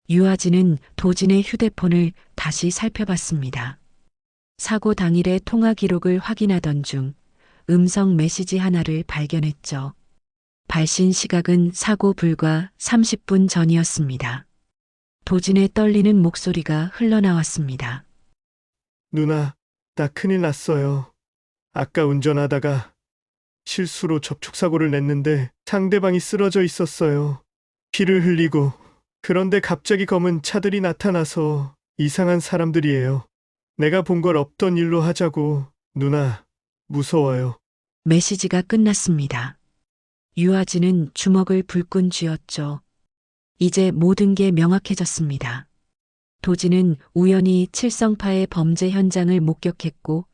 유아진은 도진의 휴대폰을 다시 살펴봤습니다. 사고 당일의 통화 기록을 확인하던 중 음성 메시지 하나를 발견했죠. 발신 시각은 사고 불과 30분 전이었습니다. 도진의 떨리는 목소리가 흘러나왔습니다. 누나, 나 큰일 났어요. 아까 운전하다가 실수로 접촉사고를 냈는데 상대방이 쓰러져 있었어요. 피를 흘리고. 그런데 갑자기 검은 차들이 나타나서 이상한 사람들이에요. 내가 본 걸 없던 일로 하자고. 누나, 무서워요. 메시지가 끝났습니다. 유아진은 주먹을 불끈 쥐었죠. 이제 모든 게 명확해졌습니다. 도진은 우연히 칠성파의 범죄 현장을 목격했고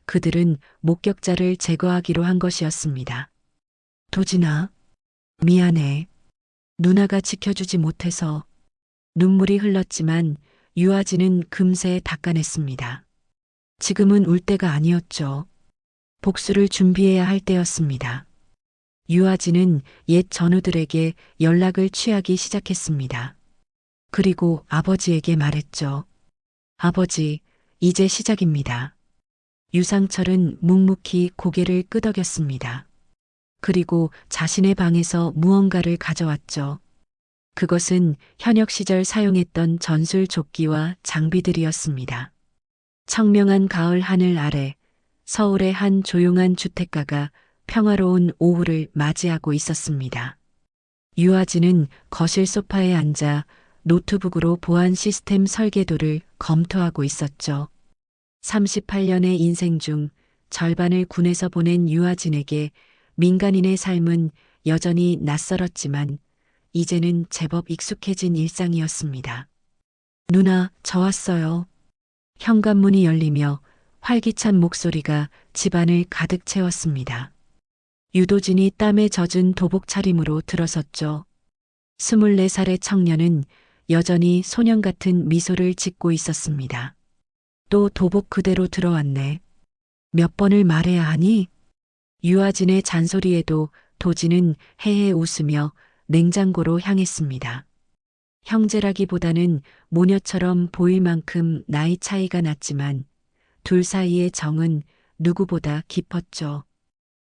그들은 목격자를 제거하기로 한 것이었습니다. 도진아, 미안해. 누나가 지켜주지 못해서. 눈물이 흘렀지만 유아진은 금세 닦아냈습니다. 지금은 울 때가 아니었죠. 복수를 준비해야 할 때였습니다. 유아진은 옛 전우들에게 연락을 취하기 시작했습니다. 그리고 아버지에게 말했죠. 아버지, 이제 시작입니다. 유상철은 묵묵히 고개를 끄덕였습니다. 그리고 자신의 방에서 무언가를 가져왔죠. 그것은 현역 시절 사용했던 전술 조끼와 장비들이었습니다. 청명한 가을 하늘 아래 서울의 한 조용한 주택가가 평화로운 오후를 맞이하고 있었습니다. 유아진은 거실 소파에 앉아 노트북으로 보안 시스템 설계도를 검토하고 있었죠. 38년의 인생 중 절반을 군에서 보낸 유아진에게 민간인의 삶은 여전히 낯설었지만 이제는 제법 익숙해진 일상이었습니다. 누나, 저 왔어요. 현관문이 열리며 활기찬 목소리가 집안을 가득 채웠습니다. 유도진이 땀에 젖은 도복 차림으로 들어섰죠. 24살의 청년은 여전히 소년 같은 미소를 짓고 있었습니다. 또 도복 그대로 들어왔네. 몇 번을 말해야 하니? 유아진의 잔소리에도 도진은 헤헤 웃으며 냉장고로 향했습니다. 형제라기보다는 모녀처럼 보일 만큼 나이 차이가 났지만 둘 사이의 정은 누구보다 깊었죠.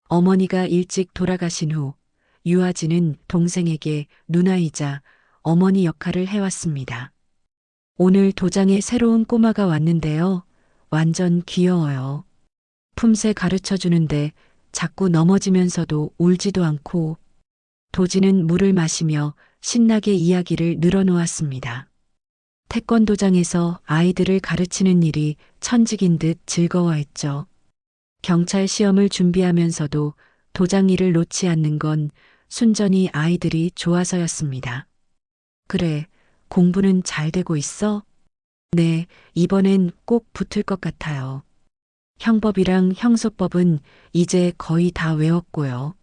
어머니가 일찍 돌아가신 후 유아진은 동생에게 누나이자 어머니 역할을 해왔습니다. 오늘 도장에 새로운 꼬마가 왔는데요. 완전 귀여워요. 품새 가르쳐 주는데 자꾸 넘어지면서도 울지도 않고. 도진은 물을 마시며 신나게 이야기를 늘어놓았습니다. 태권도장에서 아이들을 가르치는 일이 천직인 듯 즐거워했죠. 경찰 시험을 준비하면서도 도장 일을 놓지 않는 건 순전히 아이들이 좋아서였습니다. 그래, 공부는 잘 되고 있어? 네, 이번엔 꼭 붙을 것 같아요. 형법이랑 형소법은 이제 거의 다 외웠고요.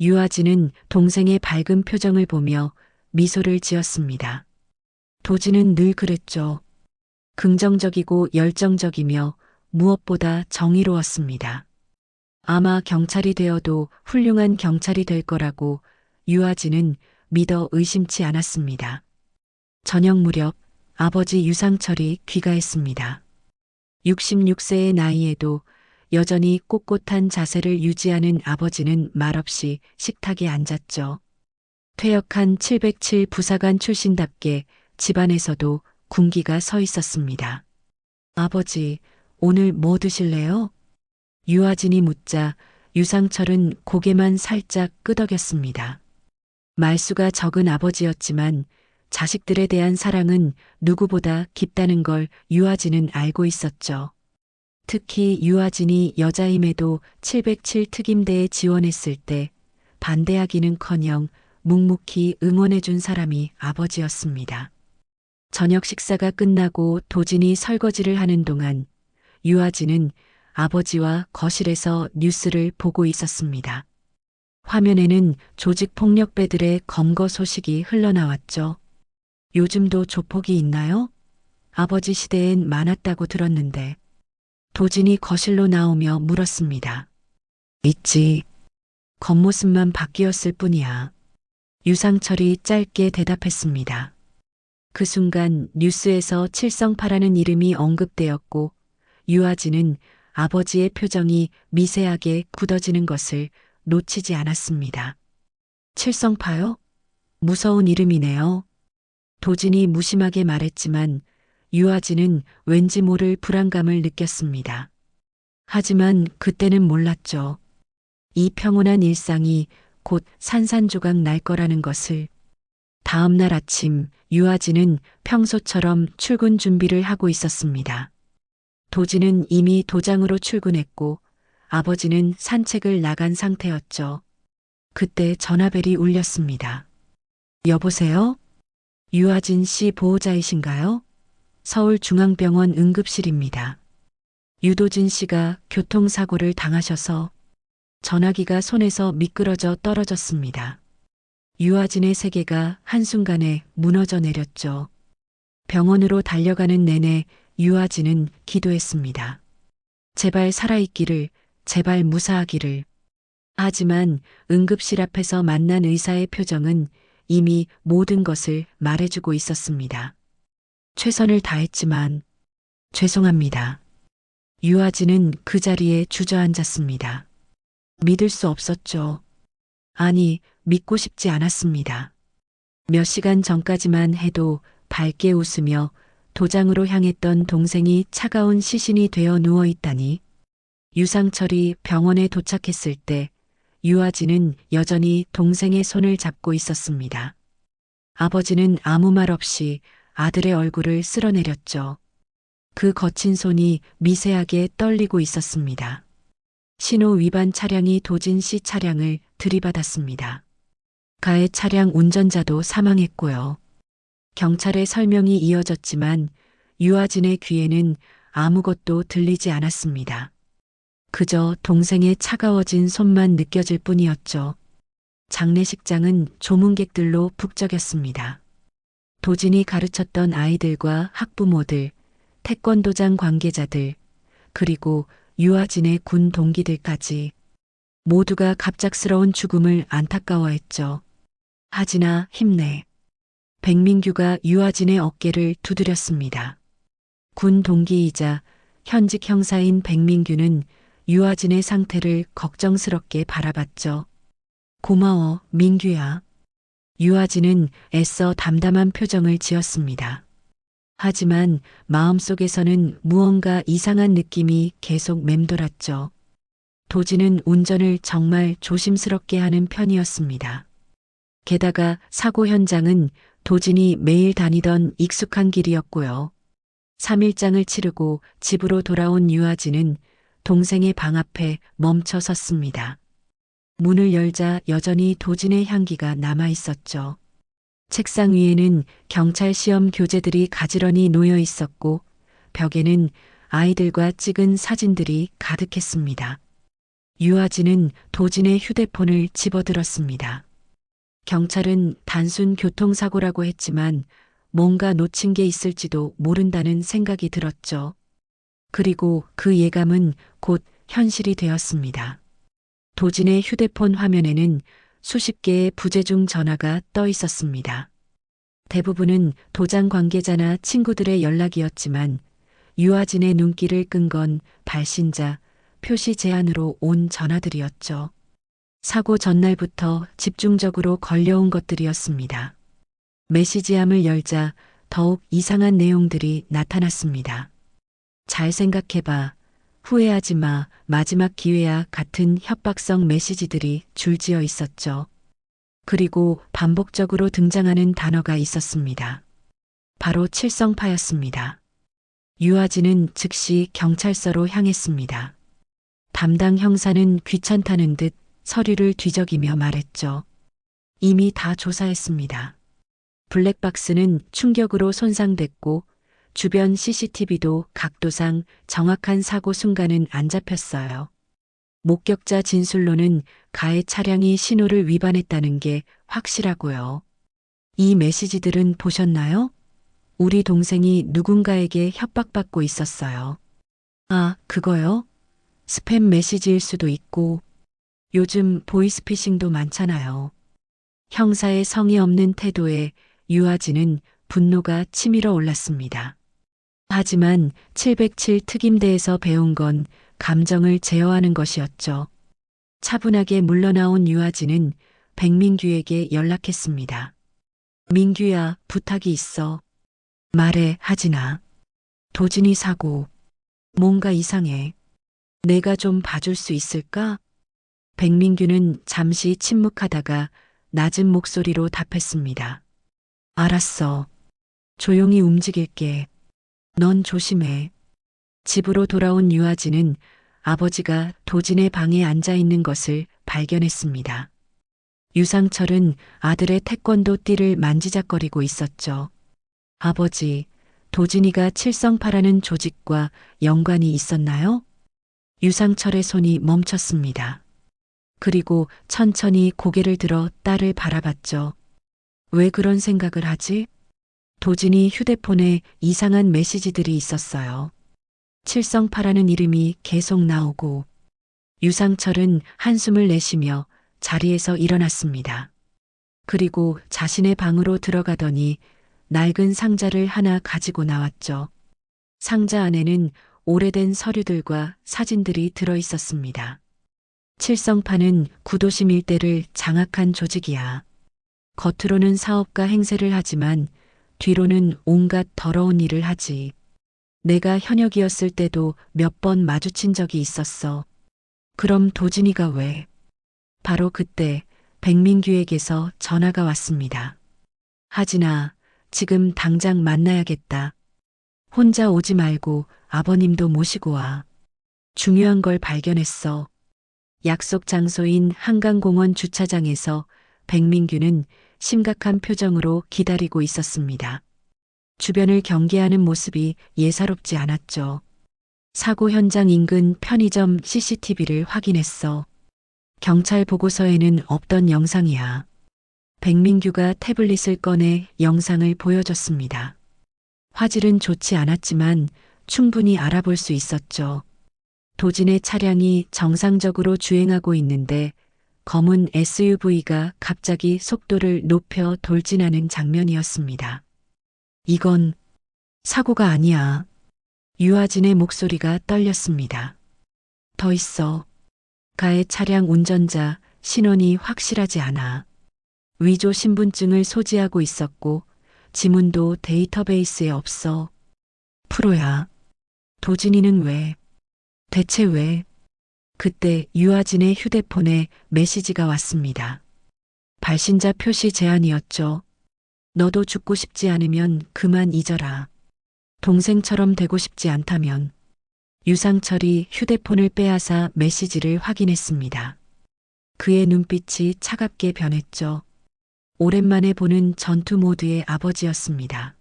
유아진은 동생의 밝은 표정을 보며 미소를 지었습니다. 도진은 늘 그랬죠. 긍정적이고 열정적이며 무엇보다 정의로웠습니다. 아마 경찰이 되어도 훌륭한 경찰이 될 거라고 유아진은 믿어 의심치 않았습니다. 저녁 무렵 아버지 유상철이 귀가했습니다. 66세의 나이에도 여전히 꼿꼿한 자세를 유지하는 아버지는 말없이 식탁에 앉았죠. 퇴역한 707 부사관 출신답게 집안에서도 군기가 서 있었습니다. 아버지, 오늘 뭐 드실래요? 유아진이 묻자 유상철은 고개만 살짝 끄덕였습니다. 말수가 적은 아버지였지만 자식들에 대한 사랑은 누구보다 깊다는 걸 유아진은 알고 있었죠. 특히 유아진이 여자임에도 707 특임대에 지원했을 때 반대하기는커녕 묵묵히 응원해준 사람이 아버지였습니다. 저녁 식사가 끝나고 도진이 설거지를 하는 동안 유아진은 아버지와 거실에서 뉴스를 보고 있었습니다. 화면에는 조직폭력배들의 검거 소식이 흘러나왔죠. 요즘도 조폭이 있나요? 아버지 시대엔 많았다고 들었는데. 도진이 거실로 나오며 물었습니다. 있지. 겉모습만 바뀌었을 뿐이야. 유상철이 짧게 대답했습니다. 그 순간 뉴스에서 칠성파라는 이름이 언급되었고 유아진은 아버지의 표정이 미세하게 굳어지는 것을 놓치지 않았습니다. 칠성파요? 무서운 이름이네요. 도진이 무심하게 말했지만 유아진은 왠지 모를 불안감을 느꼈습니다. 하지만 그때는 몰랐죠. 이 평온한 일상이 곧 산산조각 날 거라는 것을. 다음 날 아침 유아진은 평소처럼 출근 준비를 하고 있었습니다. 도진은 이미 도장으로 출근했고 아버지는 산책을 나간 상태였죠. 그때 전화벨이 울렸습니다. 여보세요? 유아진 씨 보호자이신가요? 서울중앙병원 응급실입니다. 유도진 씨가 교통사고를 당하셔서 전화기가 손에서 미끄러져 떨어졌습니다. 유아진의 세계가 한순간에 무너져 내렸죠. 병원으로 달려가는 내내 유아진은 기도했습니다. 제발 살아있기를, 제발 무사하기를. 하지만 응급실 앞에서 만난 의사의 표정은 이미 모든 것을 말해주고 있었습니다. 최선을 다했지만 죄송합니다. 유아진은 그 자리에 주저앉았습니다. 믿을 수 없었죠. 아니, 믿고 싶지 않았습니다. 몇 시간 전까지만 해도 밝게 웃으며 도장으로 향했던 동생이 차가운 시신이 되어 누워 있다니. 유상철이 병원에 도착했을 때 유아진은 여전히 동생의 손을 잡고 있었습니다. 아버지는 아무 말 없이 아들의 얼굴을 쓸어내렸죠. 그 거친 손이 미세하게 떨리고 있었습니다. 신호 위반 차량이 도진 씨 차량을 들이받았습니다. 가해 차량 운전자도 사망했고요. 경찰의 설명이 이어졌지만 유아진의 귀에는 아무것도 들리지 않았습니다. 그저 동생의 차가워진 손만 느껴질 뿐이었죠. 장례식장은 조문객들로 북적였습니다. 도진이 가르쳤던 아이들과 학부모들, 태권도장 관계자들, 그리고 유아진의 군 동기들까지 모두가 갑작스러운 죽음을 안타까워했죠. 하진아, 힘내. 백민규가 유아진의 어깨를 두드렸습니다. 군 동기이자 현직 형사인 백민규는 유아진의 상태를 걱정스럽게 바라봤죠. 고마워, 민규야. 유아진은 애써 담담한 표정을 지었습니다. 하지만 마음속에서는 무언가 이상한 느낌이 계속 맴돌았죠. 도진은 운전을 정말 조심스럽게 하는 편이었습니다. 게다가 사고 현장은 도진이 매일 다니던 익숙한 길이었고요. 3일장을 치르고 집으로 돌아온 유아진은 동생의 방 앞에 멈춰 섰습니다. 문을 열자 여전히 도진의 향기가 남아 있었죠. 책상 위에는 경찰 시험 교재들이 가지런히 놓여 있었고 벽에는 아이들과 찍은 사진들이 가득했습니다. 유아진은 도진의 휴대폰을 집어들었습니다. 경찰은 단순 교통사고라고 했지만 뭔가 놓친 게 있을지도 모른다는 생각이 들었죠. 그리고 그 예감은 곧 현실이 되었습니다. 도진의 휴대폰 화면에는 수십 개의 부재중 전화가 떠 있었습니다. 대부분은 도장 관계자나 친구들의 연락이었지만 유아진의 눈길을 끈 건 발신자, 표시 제한으로 온 전화들이었죠. 사고 전날부터 집중적으로 걸려온 것들이었습니다. 메시지함을 열자 더욱 이상한 내용들이 나타났습니다. 잘 생각해봐. 후회하지 마. 마지막 기회야. 같은 협박성 메시지들이 줄지어 있었죠. 그리고 반복적으로 등장하는 단어가 있었습니다. 바로 칠성파였습니다. 유아진은 즉시 경찰서로 향했습니다. 담당 형사는 귀찮다는 듯 서류를 뒤적이며 말했죠. 이미 다 조사했습니다. 블랙박스는 충격으로 손상됐고 주변 CCTV도 각도상 정확한 사고 순간은 안 잡혔어요. 목격자 진술로는 가해 차량이 신호를 위반했다는 게 확실하고요. 이 메시지들은 보셨나요? 우리 동생이 누군가에게 협박받고 있었어요. 아, 그거요? 스팸 메시지일 수도 있고 요즘 보이스피싱도 많잖아요. 형사의 성의 없는 태도에 유아진은 분노가 치밀어 올랐습니다. 하지만 707 특임대에서 배운 건 감정을 제어하는 것이었죠. 차분하게 물러나온 유아진은 백민규에게 연락했습니다. 민규야, 부탁이 있어. 말해, 하진아. 도진이 사고. 뭔가 이상해. 내가 좀 봐줄 수 있을까? 백민규는 잠시 침묵하다가 낮은 목소리로 답했습니다. 알았어. 조용히 움직일게. 넌 조심해. 집으로 돌아온 유아진은 아버지가 도진의 방에 앉아 있는 것을 발견했습니다. 유상철은 아들의 태권도 띠를 만지작거리고 있었죠. 아버지, 도진이가 칠성파라는 조직과 연관이 있었나요? 유상철의 손이 멈췄습니다. 그리고 천천히 고개를 들어 딸을 바라봤죠. 왜 그런 생각을 하지? 도진이 휴대폰에 이상한 메시지들이 있었어요. 칠성파라는 이름이 계속 나오고 유상철은 한숨을 내쉬며 자리에서 일어났습니다. 그리고 자신의 방으로 들어가더니 낡은 상자를 하나 가지고 나왔죠. 상자 안에는 오래된 서류들과 사진들이 들어 있었습니다. 칠성파는 구도심 일대를 장악한 조직이야. 겉으로는 사업가 행세를 하지만 뒤로는 온갖 더러운 일을 하지. 내가 현역이었을 때도 몇 번 마주친 적이 있었어. 그럼 도진이가 왜? 바로 그때 백민규에게서 전화가 왔습니다. 하진아, 지금 당장 만나야겠다. 혼자 오지 말고 아버님도 모시고 와. 중요한 걸 발견했어. 약속 장소인 한강공원 주차장에서 백민규는 심각한 표정으로 기다리고 있었습니다. 주변을 경계하는 모습이 예사롭지 않았죠. 사고 현장 인근 편의점 CCTV를 확인했어. 경찰 보고서에는 없던 영상이야. 백민규가 태블릿을 꺼내 영상을 보여줬습니다. 화질은 좋지 않았지만 충분히 알아볼 수 있었죠. 도진의 차량이 정상적으로 주행하고 있는데 검은 SUV가 갑자기 속도를 높여 돌진하는 장면이었습니다. 이건 사고가 아니야. 유아진의 목소리가 떨렸습니다. 더 있어. 가해 차량 운전자 신원이 확실하지 않아. 위조 신분증을 소지하고 있었고 지문도 데이터베이스에 없어. 프로야. 도진이는 왜? 대체 왜? 그때 유아진의 휴대폰에 메시지가 왔습니다. 발신자 표시 제안이었죠. 너도 죽고 싶지 않으면 그만 잊어라. 동생처럼 되고 싶지 않다면. 유상철이 휴대폰을 빼앗아 메시지를 확인했습니다. 그의 눈빛이 차갑게 변했죠. 오랜만에 보는 전투 모드의 아버지였습니다.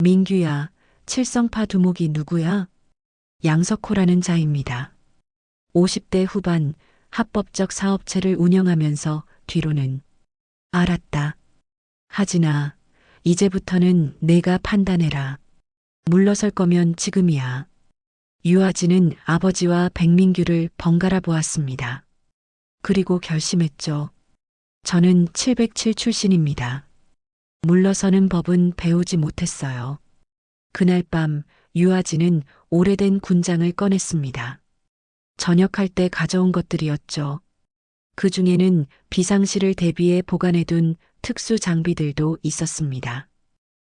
민규야, 칠성파 두목이 누구야? 양석호라는 자입니다. 50대 후반 합법적 사업체를 운영하면서 뒤로는 알았다. 하진아, 이제부터는 내가 판단해라. 물러설 거면 지금이야. 유아진은 아버지와 백민규를 번갈아 보았습니다. 그리고 결심했죠. 저는 707 출신입니다. 물러서는 법은 배우지 못했어요. 그날 밤 유아진은 오래된 군장을 꺼냈습니다. 전역할 때 가져온 것들이었죠. 그 중에는 비상시를 대비해 보관해둔 특수 장비들도 있었습니다.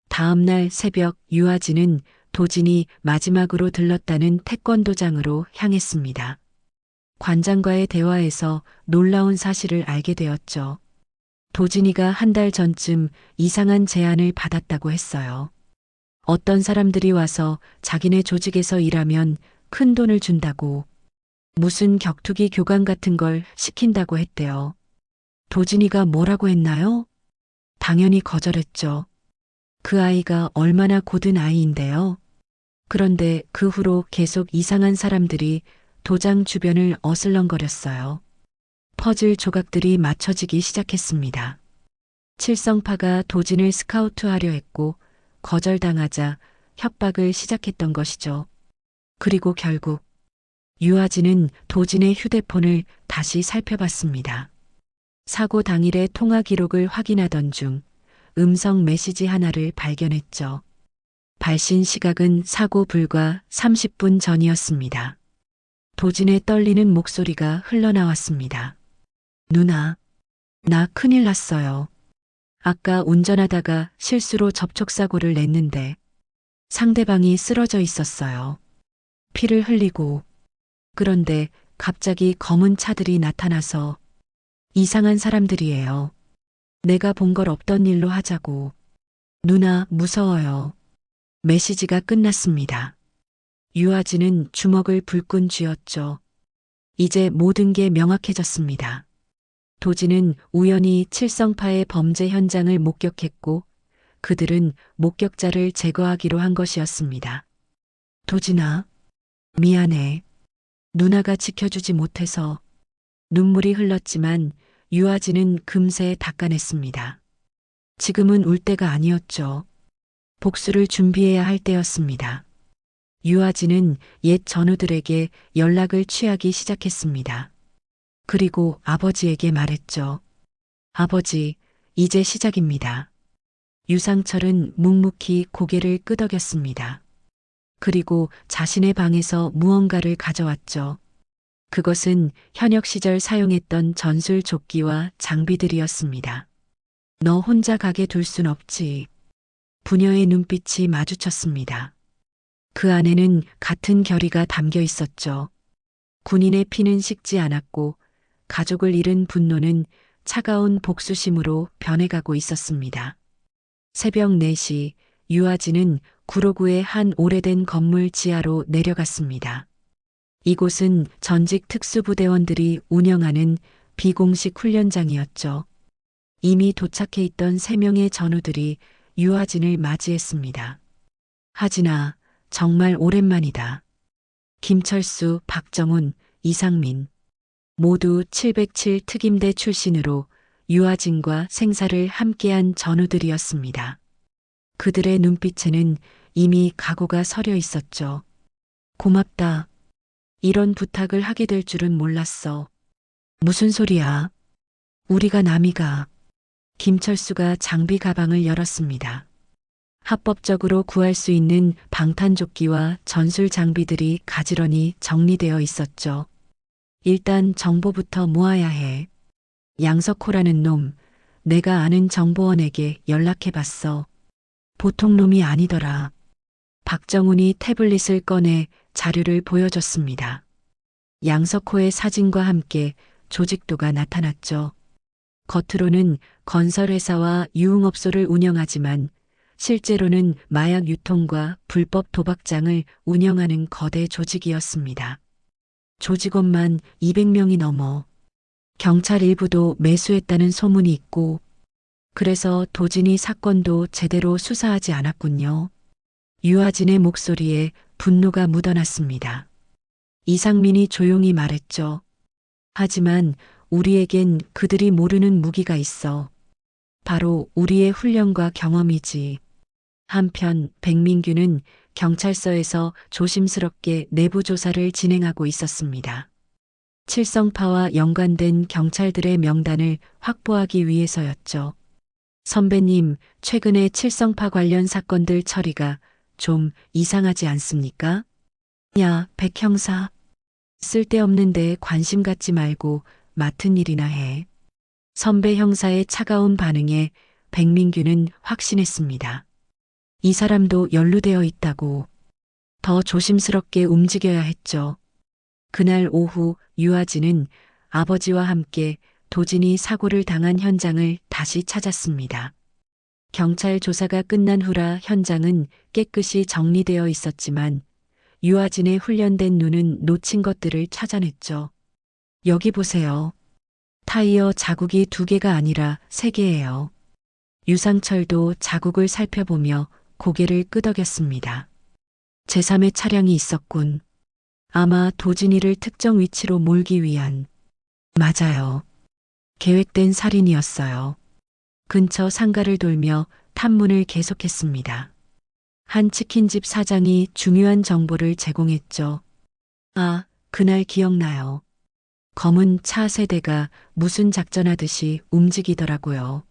다음 날 새벽 유아진은 도진이 마지막으로 들렀다는 태권도장으로 향했습니다. 관장과의 대화에서 놀라운 사실을 알게 되었죠. 도진이가 한 달 전쯤 이상한 제안을 받았다고 했어요. 어떤 사람들이 와서 자기네 조직에서 일하면 큰 돈을 준다고, 무슨 격투기 교관 같은 걸 시킨다고 했대요. 도진이가 뭐라고 했나요? 당연히 거절했죠. 그 아이가 얼마나 고든 아이인데요. 그런데 그 후로 계속 이상한 사람들이 도장 주변을 어슬렁거렸어요. 퍼즐 조각들이 맞춰지기 시작했습니다. 칠성파가 도진을 스카우트하려 했고 거절당하자 협박을 시작했던 것이죠. 그리고 결국 유아진은 도진의 휴대폰을 다시 살펴봤습니다. 사고 당일의 통화 기록을 확인하던 중 음성 메시지 하나를 발견했죠. 발신 시각은 사고 불과 30분 전이었습니다. 도진의 떨리는 목소리가 흘러나왔습니다. 누나, 나 큰일 났어요. 아까 운전하다가 실수로 접촉사고를 냈는데 상대방이 쓰러져 있었어요. 피를 흘리고. 그런데 갑자기 검은 차들이 나타나서 이상한 사람들이에요. 내가 본 걸 없던 일로 하자고. 누나, 무서워요. 메시지가 끝났습니다. 유아진은 주먹을 불끈 쥐었죠. 이제 모든 게 명확해졌습니다. 도진은 우연히 칠성파의 범죄 현장을 목격했고 그들은 목격자를 제거하기로 한 것이었습니다. 도진아, 미안해. 누나가 지켜주지 못해서. 눈물이 흘렀지만 유아진은 금세 닦아냈습니다. 지금은 울 때가 아니었죠. 복수를 준비해야 할 때였습니다. 유아진은 옛 전우들에게 연락을 취하기 시작했습니다. 그리고 아버지에게 말했죠. 아버지, 이제 시작입니다. 유상철은 묵묵히 고개를 끄덕였습니다. 그리고 자신의 방에서 무언가를 가져왔죠. 그것은 현역 시절 사용했던 전술 조끼와 장비들이었습니다. 너 혼자 가게 둘 순 없지. 부녀의 눈빛이 마주쳤습니다. 그 안에는 같은 결의가 담겨 있었죠. 군인의 피는 식지 않았고 가족을 잃은 분노는 차가운 복수심으로 변해가고 있었습니다. 새벽 4시 유아진은 구로구의 한 오래된 건물 지하로 내려갔습니다. 이곳은 전직 특수부대원들이 운영하는 비공식 훈련장이었죠. 이미 도착해 있던 3명의 전우들이 유아진을 맞이했습니다. 하진아, 정말 오랜만이다. 김철수, 박정훈, 이상민 모두 707 특임대 출신으로 유아진과 생사를 함께한 전우들이었습니다. 그들의 눈빛에는 이미 각오가 서려 있었죠. 고맙다. 이런 부탁을 하게 될 줄은 몰랐어. 무슨 소리야? 우리가 남이가. 김철수가 장비 가방을 열었습니다. 합법적으로 구할 수 있는 방탄조끼와 전술 장비들이 가지런히 정리되어 있었죠. 일단 정보부터 모아야 해. 양석호라는 놈, 내가 아는 정보원에게 연락해봤어. 보통 놈이 아니더라. 박정훈이 태블릿을 꺼내 자료를 보여줬습니다. 양석호의 사진과 함께 조직도가 나타났죠. 겉으로는 건설회사와 유흥업소를 운영하지만 실제로는 마약 유통과 불법 도박장을 운영하는 거대 조직이었습니다. 조직원만 200명이 넘어 경찰 일부도 매수했다는 소문이 있고 그래서 도진이 사건도 제대로 수사하지 않았군요. 유아진의 목소리에 분노가 묻어났습니다. 이상민이 조용히 말했죠. 하지만 우리에겐 그들이 모르는 무기가 있어. 바로 우리의 훈련과 경험이지. 한편 백민규는 경찰서에서 조심스럽게 내부 조사를 진행하고 있었습니다. 칠성파와 연관된 경찰들의 명단을 확보하기 위해서였죠. 선배님, 최근에 칠성파 관련 사건들 처리가 좀 이상하지 않습니까? 야, 백 형사. 쓸데없는 데에 관심 갖지 말고 맡은 일이나 해. 선배 형사의 차가운 반응에 백민규는 확신했습니다. 이 사람도 연루되어 있다고. 더 조심스럽게 움직여야 했죠. 그날 오후 유아진은 아버지와 함께 도진이 사고를 당한 현장을 다시 찾았습니다. 경찰 조사가 끝난 후라 현장은 깨끗이 정리되어 있었지만 유아진의 훈련된 눈은 놓친 것들을 찾아냈죠. 여기 보세요. 타이어 자국이 2개가 아니라 3개예요. 유상철도 자국을 살펴보며 고개를 끄덕였습니다. 제3의 차량이 있었군. 아마 도진이를 특정 위치로 몰기 위한. 맞아요. 계획된 살인이었어요. 근처 상가를 돌며 탐문을 계속했습니다. 한 치킨집 사장이 중요한 정보를 제공했죠. 아, 그날 기억나요. 검은 차 세대가 무슨 작전하듯이 움직이더라고요.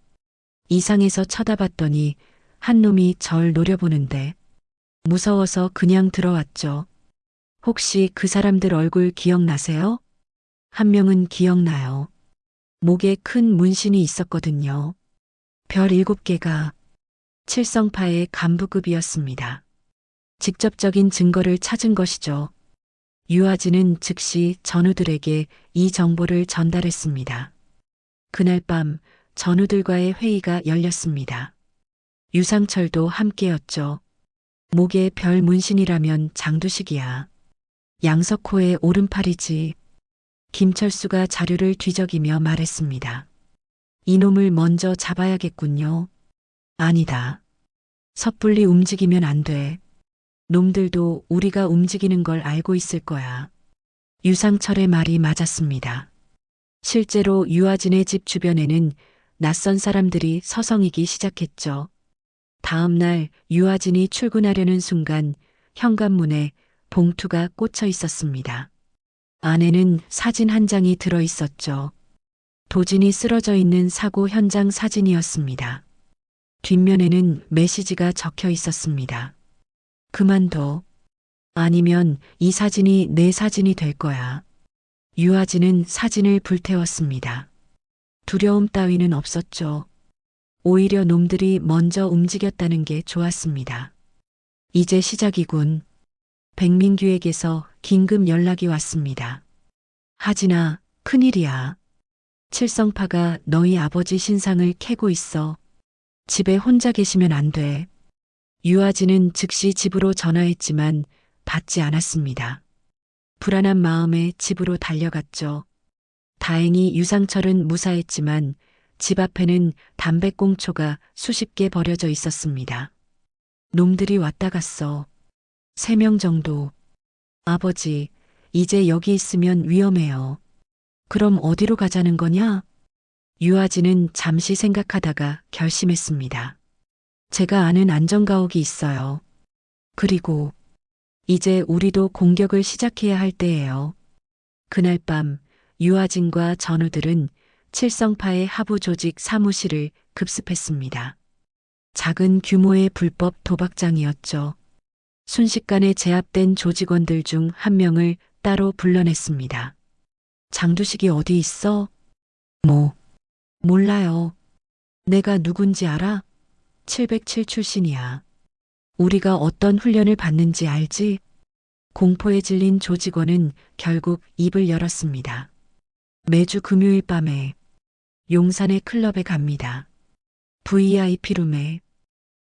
이상해서 쳐다봤더니 한 놈이 절 노려보는데 무서워서 그냥 들어왔죠. 혹시 그 사람들 얼굴 기억나세요? 한 명은 기억나요. 목에 큰 문신이 있었거든요. 별 7개가 칠성파의 간부급이었습니다. 직접적인 증거를 찾은 것이죠. 유아진은 즉시 전우들에게 이 정보를 전달했습니다. 그날 밤 전우들과의 회의가 열렸습니다. 유상철도 함께였죠. 목에 별 문신이라면 장두식이야. 양석호의 오른팔이지. 김철수가 자료를 뒤적이며 말했습니다. 이놈을 먼저 잡아야겠군요. 아니다. 섣불리 움직이면 안 돼. 놈들도 우리가 움직이는 걸 알고 있을 거야. 유상철의 말이 맞았습니다. 실제로 유아진의 집 주변에는 낯선 사람들이 서성이기 시작했죠. 다음 날 유아진이 출근하려는 순간 현관문에 봉투가 꽂혀 있었습니다. 안에는 사진 한 장이 들어 있었죠. 도진이 쓰러져 있는 사고 현장 사진이었습니다. 뒷면에는 메시지가 적혀 있었습니다. 그만둬. 아니면 이 사진이 내 사진이 될 거야. 유아진은 사진을 불태웠습니다. 두려움 따위는 없었죠. 오히려 놈들이 먼저 움직였다는 게 좋았습니다. 이제 시작이군. 백민규에게서 긴급 연락이 왔습니다. 하진아, 큰일이야. 칠성파가 너희 아버지 신상을 캐고 있어. 집에 혼자 계시면 안 돼. 유아진은 즉시 집으로 전화했지만 받지 않았습니다. 불안한 마음에 집으로 달려갔죠. 다행히 유상철은 무사했지만 집 앞에는 담배꽁초가 수십 개 버려져 있었습니다. 놈들이 왔다 갔어. 3명 정도. 아버지, 이제 여기 있으면 위험해요. 그럼 어디로 가자는 거냐? 유아진은 잠시 생각하다가 결심했습니다. 제가 아는 안전가옥이 있어요. 그리고 이제 우리도 공격을 시작해야 할 때예요. 그날 밤 유아진과 전우들은 칠성파의 하부 조직 사무실을 급습했습니다. 작은 규모의 불법 도박장이었죠. 순식간에 제압된 조직원들 중 한 명을 따로 불러냈습니다. 장두식이 어디 있어? 몰라요. 내가 누군지 알아? 707 출신이야. 우리가 어떤 훈련을 받는지 알지? 공포에 질린 조직원은 결국 입을 열었습니다. 매주 금요일 밤에 용산의 클럽에 갑니다. VIP룸에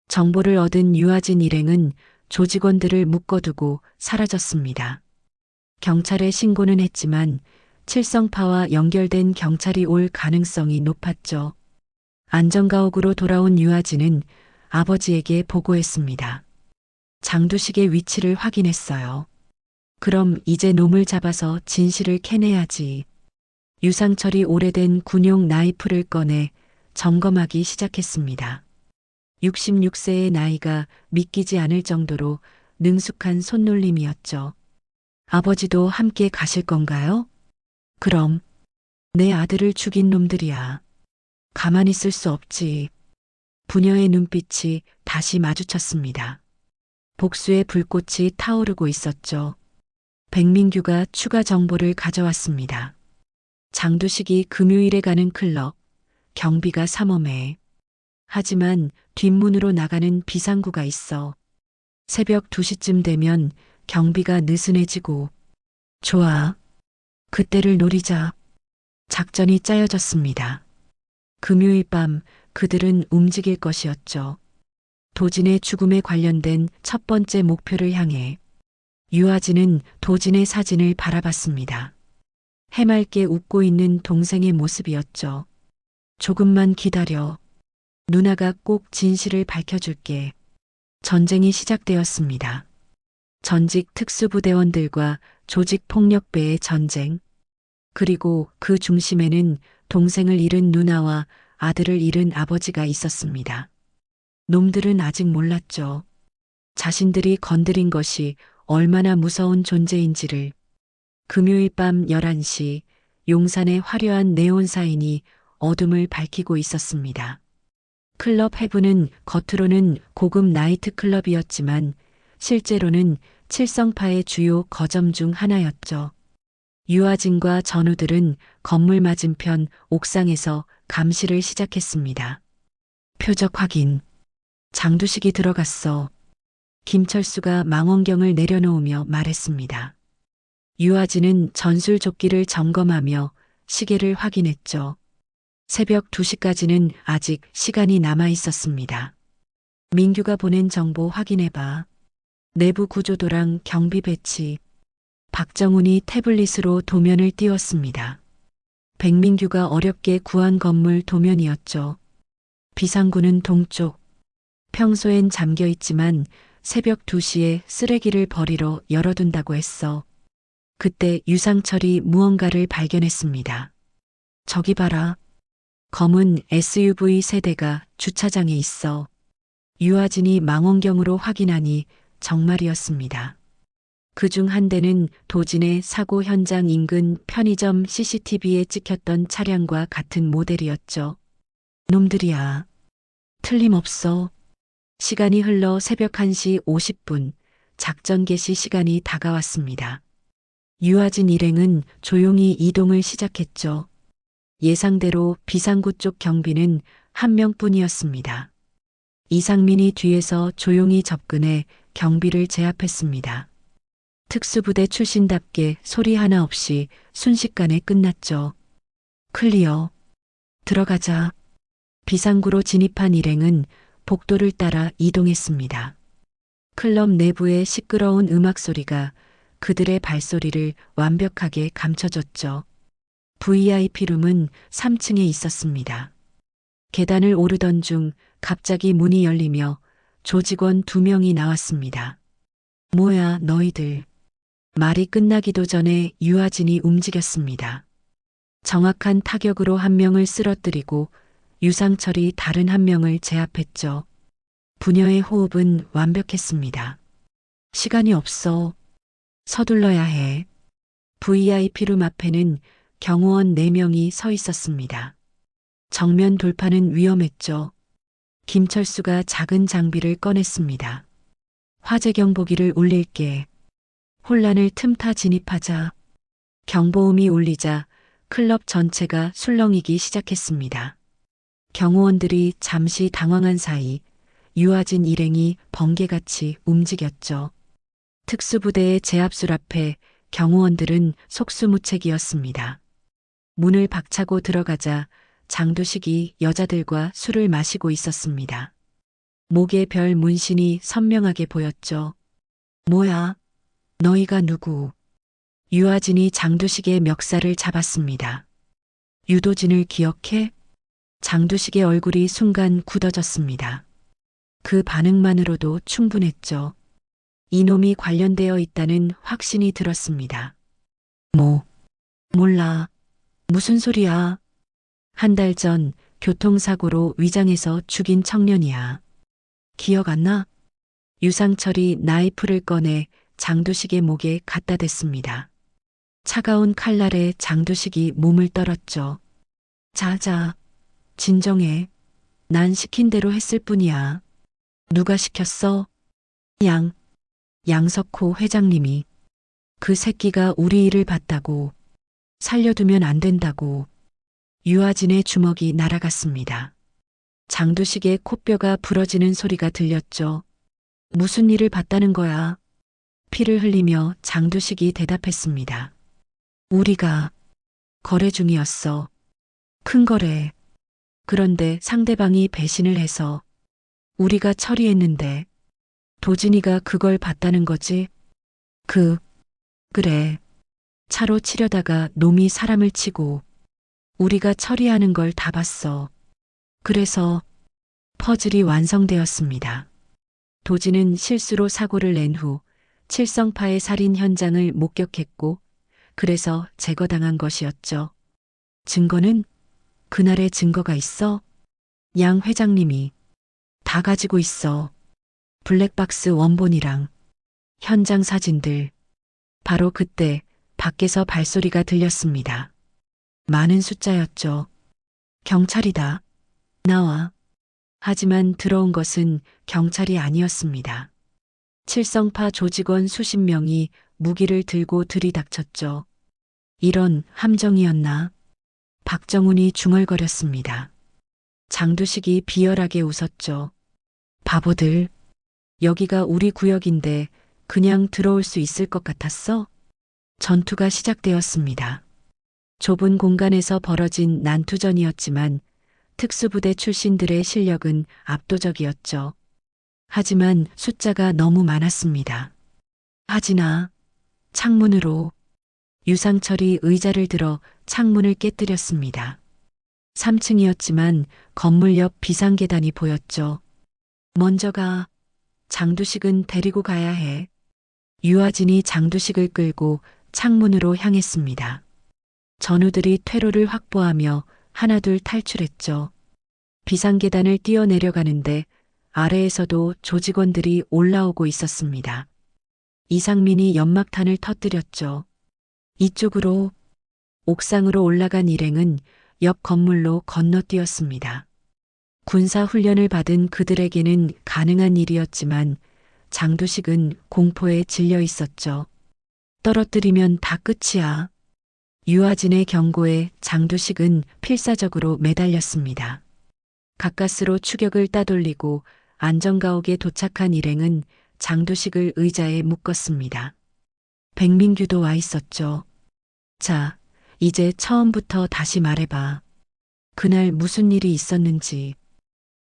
정보를 얻은 유아진 일행은 조직원들을 묶어두고 사라졌습니다. 경찰에 신고는 했지만 칠성파와 연결된 경찰이 올 가능성이 높았죠. 안전가옥으로 돌아온 유아진은 아버지에게 보고했습니다. 장두식의 위치를 확인했어요. 그럼 이제 놈을 잡아서 진실을 캐내야지. 유상철이 오래된 군용 나이프를 꺼내 점검하기 시작했습니다. 66세의 나이가 믿기지 않을 정도로 능숙한 손놀림이었죠. 아버지도 함께 가실 건가요? 그럼 내 아들을 죽인 놈들이야. 가만히 있을 수 없지. 부녀의 눈빛이 다시 마주쳤습니다. 복수의 불꽃이 타오르고 있었죠. 백민규가 추가 정보를 가져왔습니다. 장두식이 금요일에 가는 클럽, 경비가 삼엄해. 하지만 뒷문으로 나가는 비상구가 있어. 새벽 2시쯤 되면 경비가 느슨해지고. 좋아. 그때를 노리자. 작전이 짜여졌습니다. 금요일 밤 그들은 움직일 것이었죠. 도진의 죽음에 관련된 첫 번째 목표를 향해 유아진은 도진의 사진을 바라봤습니다. 해맑게 웃고 있는 동생의 모습이었죠. 조금만 기다려. 누나가 꼭 진실을 밝혀줄게. 전쟁이 시작되었습니다. 전직 특수부대원들과 조직폭력배의 전쟁. 그리고 그 중심에는 동생을 잃은 누나와 아들을 잃은 아버지가 있었습니다. 놈들은 아직 몰랐죠. 자신들이 건드린 것이 얼마나 무서운 존재인지를. 금요일 밤 11시 용산의 화려한 네온 사인이 어둠을 밝히고 있었습니다. 클럽 해븐은 겉으로는 고급 나이트클럽이었지만 실제로는 칠성파의 주요 거점 중 하나였죠. 유아진과 전우들은 건물 맞은편 옥상에서 감시를 시작했습니다. 표적 확인. 장두식이 들어갔어. 김철수가 망원경을 내려놓으며 말했습니다. 유아진은 전술조끼를 점검하며 시계를 확인했죠. 새벽 2시까지는 아직 시간이 남아 있었습니다. 민규가 보낸 정보 확인해봐. 내부 구조도랑 경비 배치. 박정훈이 태블릿으로 도면을 띄웠습니다. 백민규가 어렵게 구한 건물 도면이었죠. 비상구는 동쪽. 평소엔 잠겨 있지만 새벽 2시에 쓰레기를 버리러 열어둔다고 했어. 그때 유상철이 무언가를 발견했습니다. 저기 봐라. 검은 SUV 세대가 주차장에 있어. 유아진이 망원경으로 확인하니 정말이었습니다. 그중 한 대는 도진의 사고 현장 인근 편의점 CCTV에 찍혔던 차량과 같은 모델이었죠. 놈들이야. 틀림없어. 시간이 흘러 새벽 1시 50분, 작전 개시 시간이 다가왔습니다. 유아진 일행은 조용히 이동을 시작했죠. 예상대로 비상구 쪽 경비는 한 명뿐이었습니다. 이상민이 뒤에서 조용히 접근해 경비를 제압했습니다. 특수부대 출신답게 소리 하나 없이 순식간에 끝났죠. 클리어. 들어가자. 비상구로 진입한 일행은 복도를 따라 이동했습니다. 클럽 내부의 시끄러운 음악 소리가 그들의 발소리를 완벽하게 감춰줬죠. VIP룸은 3층에 있었습니다. 계단을 오르던 중 갑자기 문이 열리며 조직원 2명이 나왔습니다. 뭐야, 너희들. 말이 끝나기도 전에 유아진이 움직였습니다. 정확한 타격으로 한 명을 쓰러뜨리고 유상철이 다른 한 명을 제압했죠. 부녀의 호흡은 완벽했습니다. 시간이 없어. 서둘러야 해. VIP룸 앞에는 경호원 4명이 서 있었습니다. 정면 돌파는 위험했죠. 김철수가 작은 장비를 꺼냈습니다. 화재 경보기를 울릴게. 혼란을 틈타 진입하자. 경보음이 울리자 클럽 전체가 술렁이기 시작했습니다. 경호원들이 잠시 당황한 사이 유아진 일행이 번개같이 움직였죠. 특수부대의 제압술 앞에 경호원들은 속수무책이었습니다. 문을 박차고 들어가자 장두식이 여자들과 술을 마시고 있었습니다. 목에 별 문신이 선명하게 보였죠. 뭐야? 너희가 누구? 유아진이 장두식의 멱살을 잡았습니다. 유도진을 기억해? 장두식의 얼굴이 순간 굳어졌습니다. 그 반응만으로도 충분했죠. 이놈이 관련되어 있다는 확신이 들었습니다. 몰라. 무슨 소리야? 한 달 전 교통사고로 위장해서 죽인 청년이야. 기억 안 나? 유상철이 나이프를 꺼내 장두식의 목에 갖다 댔습니다. 차가운 칼날에 장두식이 몸을 떨었죠. 자자, 진정해. 난 시킨 대로 했을 뿐이야. 누가 시켰어? 양석호 회장님이. 그 새끼가 우리 일을 봤다고. 살려두면 안 된다고. 유아진의 주먹이 날아갔습니다. 장두식의 코뼈가 부러지는 소리가 들렸죠. 무슨 일을 봤다는 거야? 피를 흘리며 장두식이 대답했습니다. 우리가 거래 중이었어. 큰 거래. 그런데 상대방이 배신을 해서 우리가 처리했는데 도진이가 그걸 봤다는 거지? 그래. 차로 치려다가 놈이 사람을 치고 우리가 처리하는 걸 다 봤어. 그래서 퍼즐이 완성되었습니다. 도진은 실수로 사고를 낸 후 칠성파의 살인 현장을 목격했고 그래서 제거당한 것이었죠. 증거는? 그날의 증거가 있어? 양 회장님이 다 가지고 있어. 블랙박스 원본이랑 현장 사진들. 바로 그때 밖에서 발소리가 들렸습니다. 많은 숫자였죠. 경찰이다. 나와. 하지만 들어온 것은 경찰이 아니었습니다. 칠성파 조직원 수십 명이 무기를 들고 들이닥쳤죠. 이런 함정이었나? 박정훈이 중얼거렸습니다. 장두식이 비열하게 웃었죠. 바보들, 여기가 우리 구역인데 그냥 들어올 수 있을 것 같았어? 전투가 시작되었습니다. 좁은 공간에서 벌어진 난투전이었지만 특수부대 출신들의 실력은 압도적이었죠. 하지만 숫자가 너무 많았습니다. 하지나 창문으로 유상철이 의자를 들어 창문을 깨뜨렸습니다. 3층이었지만 건물 옆 비상계단이 보였죠. 먼저 가. 장두식은 데리고 가야 해. 유아진이 장두식을 끌고 창문으로 향했습니다. 전우들이 퇴로를 확보하며 하나둘 탈출했죠. 비상계단을 뛰어내려가는데 아래에서도 조직원들이 올라오고 있었습니다. 이상민이 연막탄을 터뜨렸죠. 이쪽으로. 옥상으로 올라간 일행은 옆 건물로 건너뛰었습니다. 군사 훈련을 받은 그들에게는 가능한 일이었지만 장두식은 공포에 질려 있었죠. 떨어뜨리면 다 끝이야. 유아진의 경고에 장두식은 필사적으로 매달렸습니다. 가까스로 추격을 따돌리고 안전가옥에 도착한 일행은 장두식을 의자에 묶었습니다. 백민규도 와 있었죠. 자, 이제 처음부터 다시 말해봐. 그날 무슨 일이 있었는지.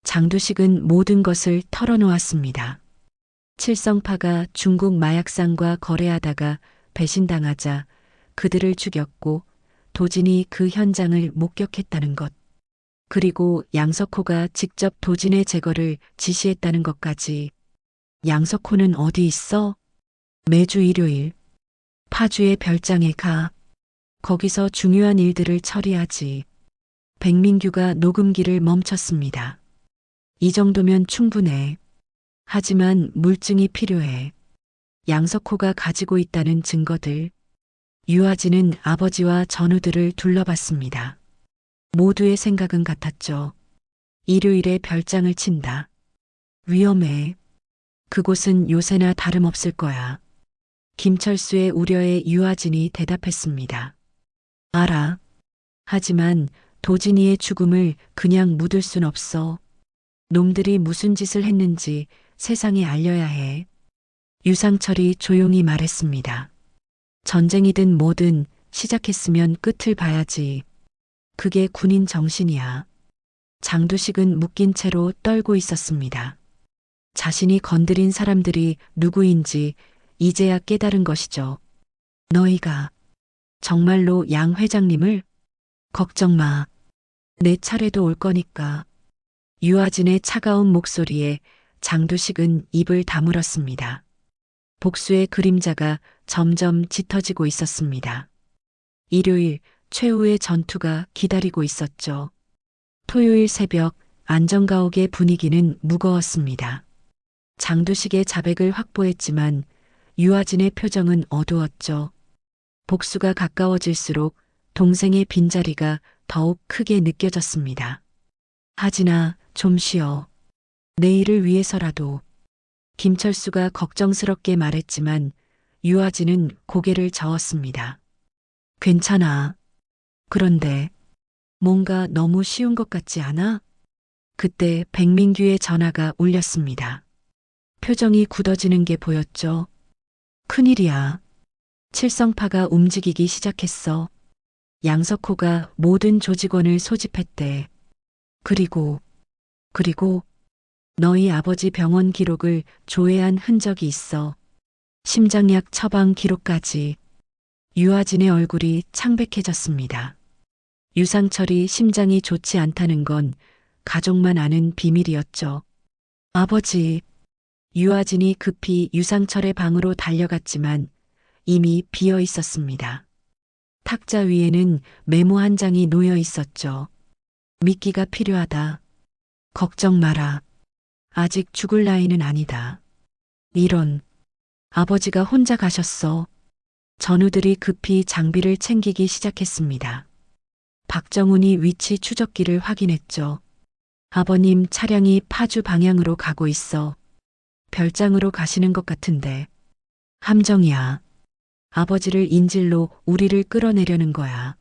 장두식은 모든 것을 털어놓았습니다. 칠성파가 중국 마약상과 거래하다가 배신당하자 그들을 죽였고 도진이 그 현장을 목격했다는 것. 그리고 양석호가 직접 도진의 제거를 지시했다는 것까지. 양석호는 어디 있어? 매주 일요일 파주의 별장에 가. 거기서 중요한 일들을 처리하지. 백민규가 녹음기를 멈췄습니다. 이 정도면 충분해. 하지만 물증이 필요해. 양석호가 가지고 있다는 증거들. 유아진은 아버지와 전우들을 둘러봤습니다. 모두의 생각은 같았죠. 일요일에 별장을 친다. 위험해. 그곳은 요새나 다름없을 거야. 김철수의 우려에 유아진이 대답했습니다. 알아. 하지만 도진이의 죽음을 그냥 묻을 순 없어. 놈들이 무슨 짓을 했는지 세상에 알려야 해. 유상철이 조용히 말했습니다. 전쟁이든 뭐든 시작했으면 끝을 봐야지. 그게 군인 정신이야. 장두식은 묶인 채로 떨고 있었습니다. 자신이 건드린 사람들이 누구인지 이제야 깨달은 것이죠. 너희가 정말로 양 회장님을? 걱정 마. 내 차례도 올 거니까. 유아진의 차가운 목소리에 장두식은 입을 다물었습니다. 복수의 그림자가 점점 짙어지고 있었습니다. 일요일 최후의 전투가 기다리고 있었죠. 토요일 새벽 안전가옥의 분위기는 무거웠습니다. 장두식의 자백을 확보했지만 유아진의 표정은 어두웠죠. 복수가 가까워질수록 동생의 빈자리가 더욱 크게 느껴졌습니다. 하진아, 좀 쉬어. 내일을 위해서라도. 김철수가 걱정스럽게 말했지만 유아진은 고개를 저었습니다. 괜찮아. 그런데 뭔가 너무 쉬운 것 같지 않아? 그때 백민규의 전화가 울렸습니다. 표정이 굳어지는 게 보였죠. 큰일이야. 칠성파가 움직이기 시작했어. 양석호가 모든 조직원을 소집했대. 그리고 너희 아버지 병원 기록을 조회한 흔적이 있어. 심장약 처방 기록까지. 유아진의 얼굴이 창백해졌습니다. 유상철이 심장이 좋지 않다는 건 가족만 아는 비밀이었죠. 아버지. 유아진이 급히 유상철의 방으로 달려갔지만 이미 비어 있었습니다. 탁자 위에는 메모 한 장이 놓여 있었죠. 미끼가 필요하다. 걱정 마라. 아직 죽을 나이는 아니다. 이런. 아버지가 혼자 가셨어. 전우들이 급히 장비를 챙기기 시작했습니다. 박정훈이 위치 추적기를 확인했죠. 아버님 차량이 파주 방향으로 가고 있어. 별장으로 가시는 것 같은데. 함정이야. 아버지를 인질로 우리를 끌어내려는 거야.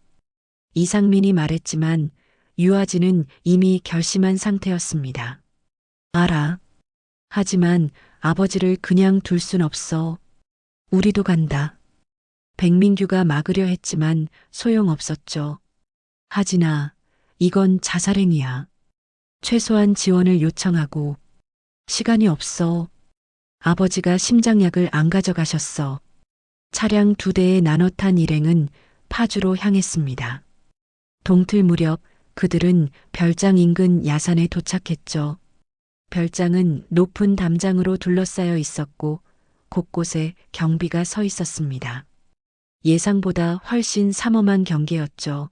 이상민이 말했지만 유아진은 이미 결심한 상태였습니다. 알아. 하지만 아버지를 그냥 둘 순 없어. 우리도 간다. 백민규가 막으려 했지만 소용없었죠. 하진아, 이건 자살행위야. 최소한 지원을 요청하고. 시간이 없어. 아버지가 심장약을 안 가져가셨어. 차량 2대에 나눠 탄 일행은 파주로 향했습니다. 동틀 무렵 그들은 별장 인근 야산에 도착했죠. 별장은 높은 담장으로 둘러싸여 있었고 곳곳에 경비가 서 있었습니다. 예상보다 훨씬 삼엄한 경계였죠.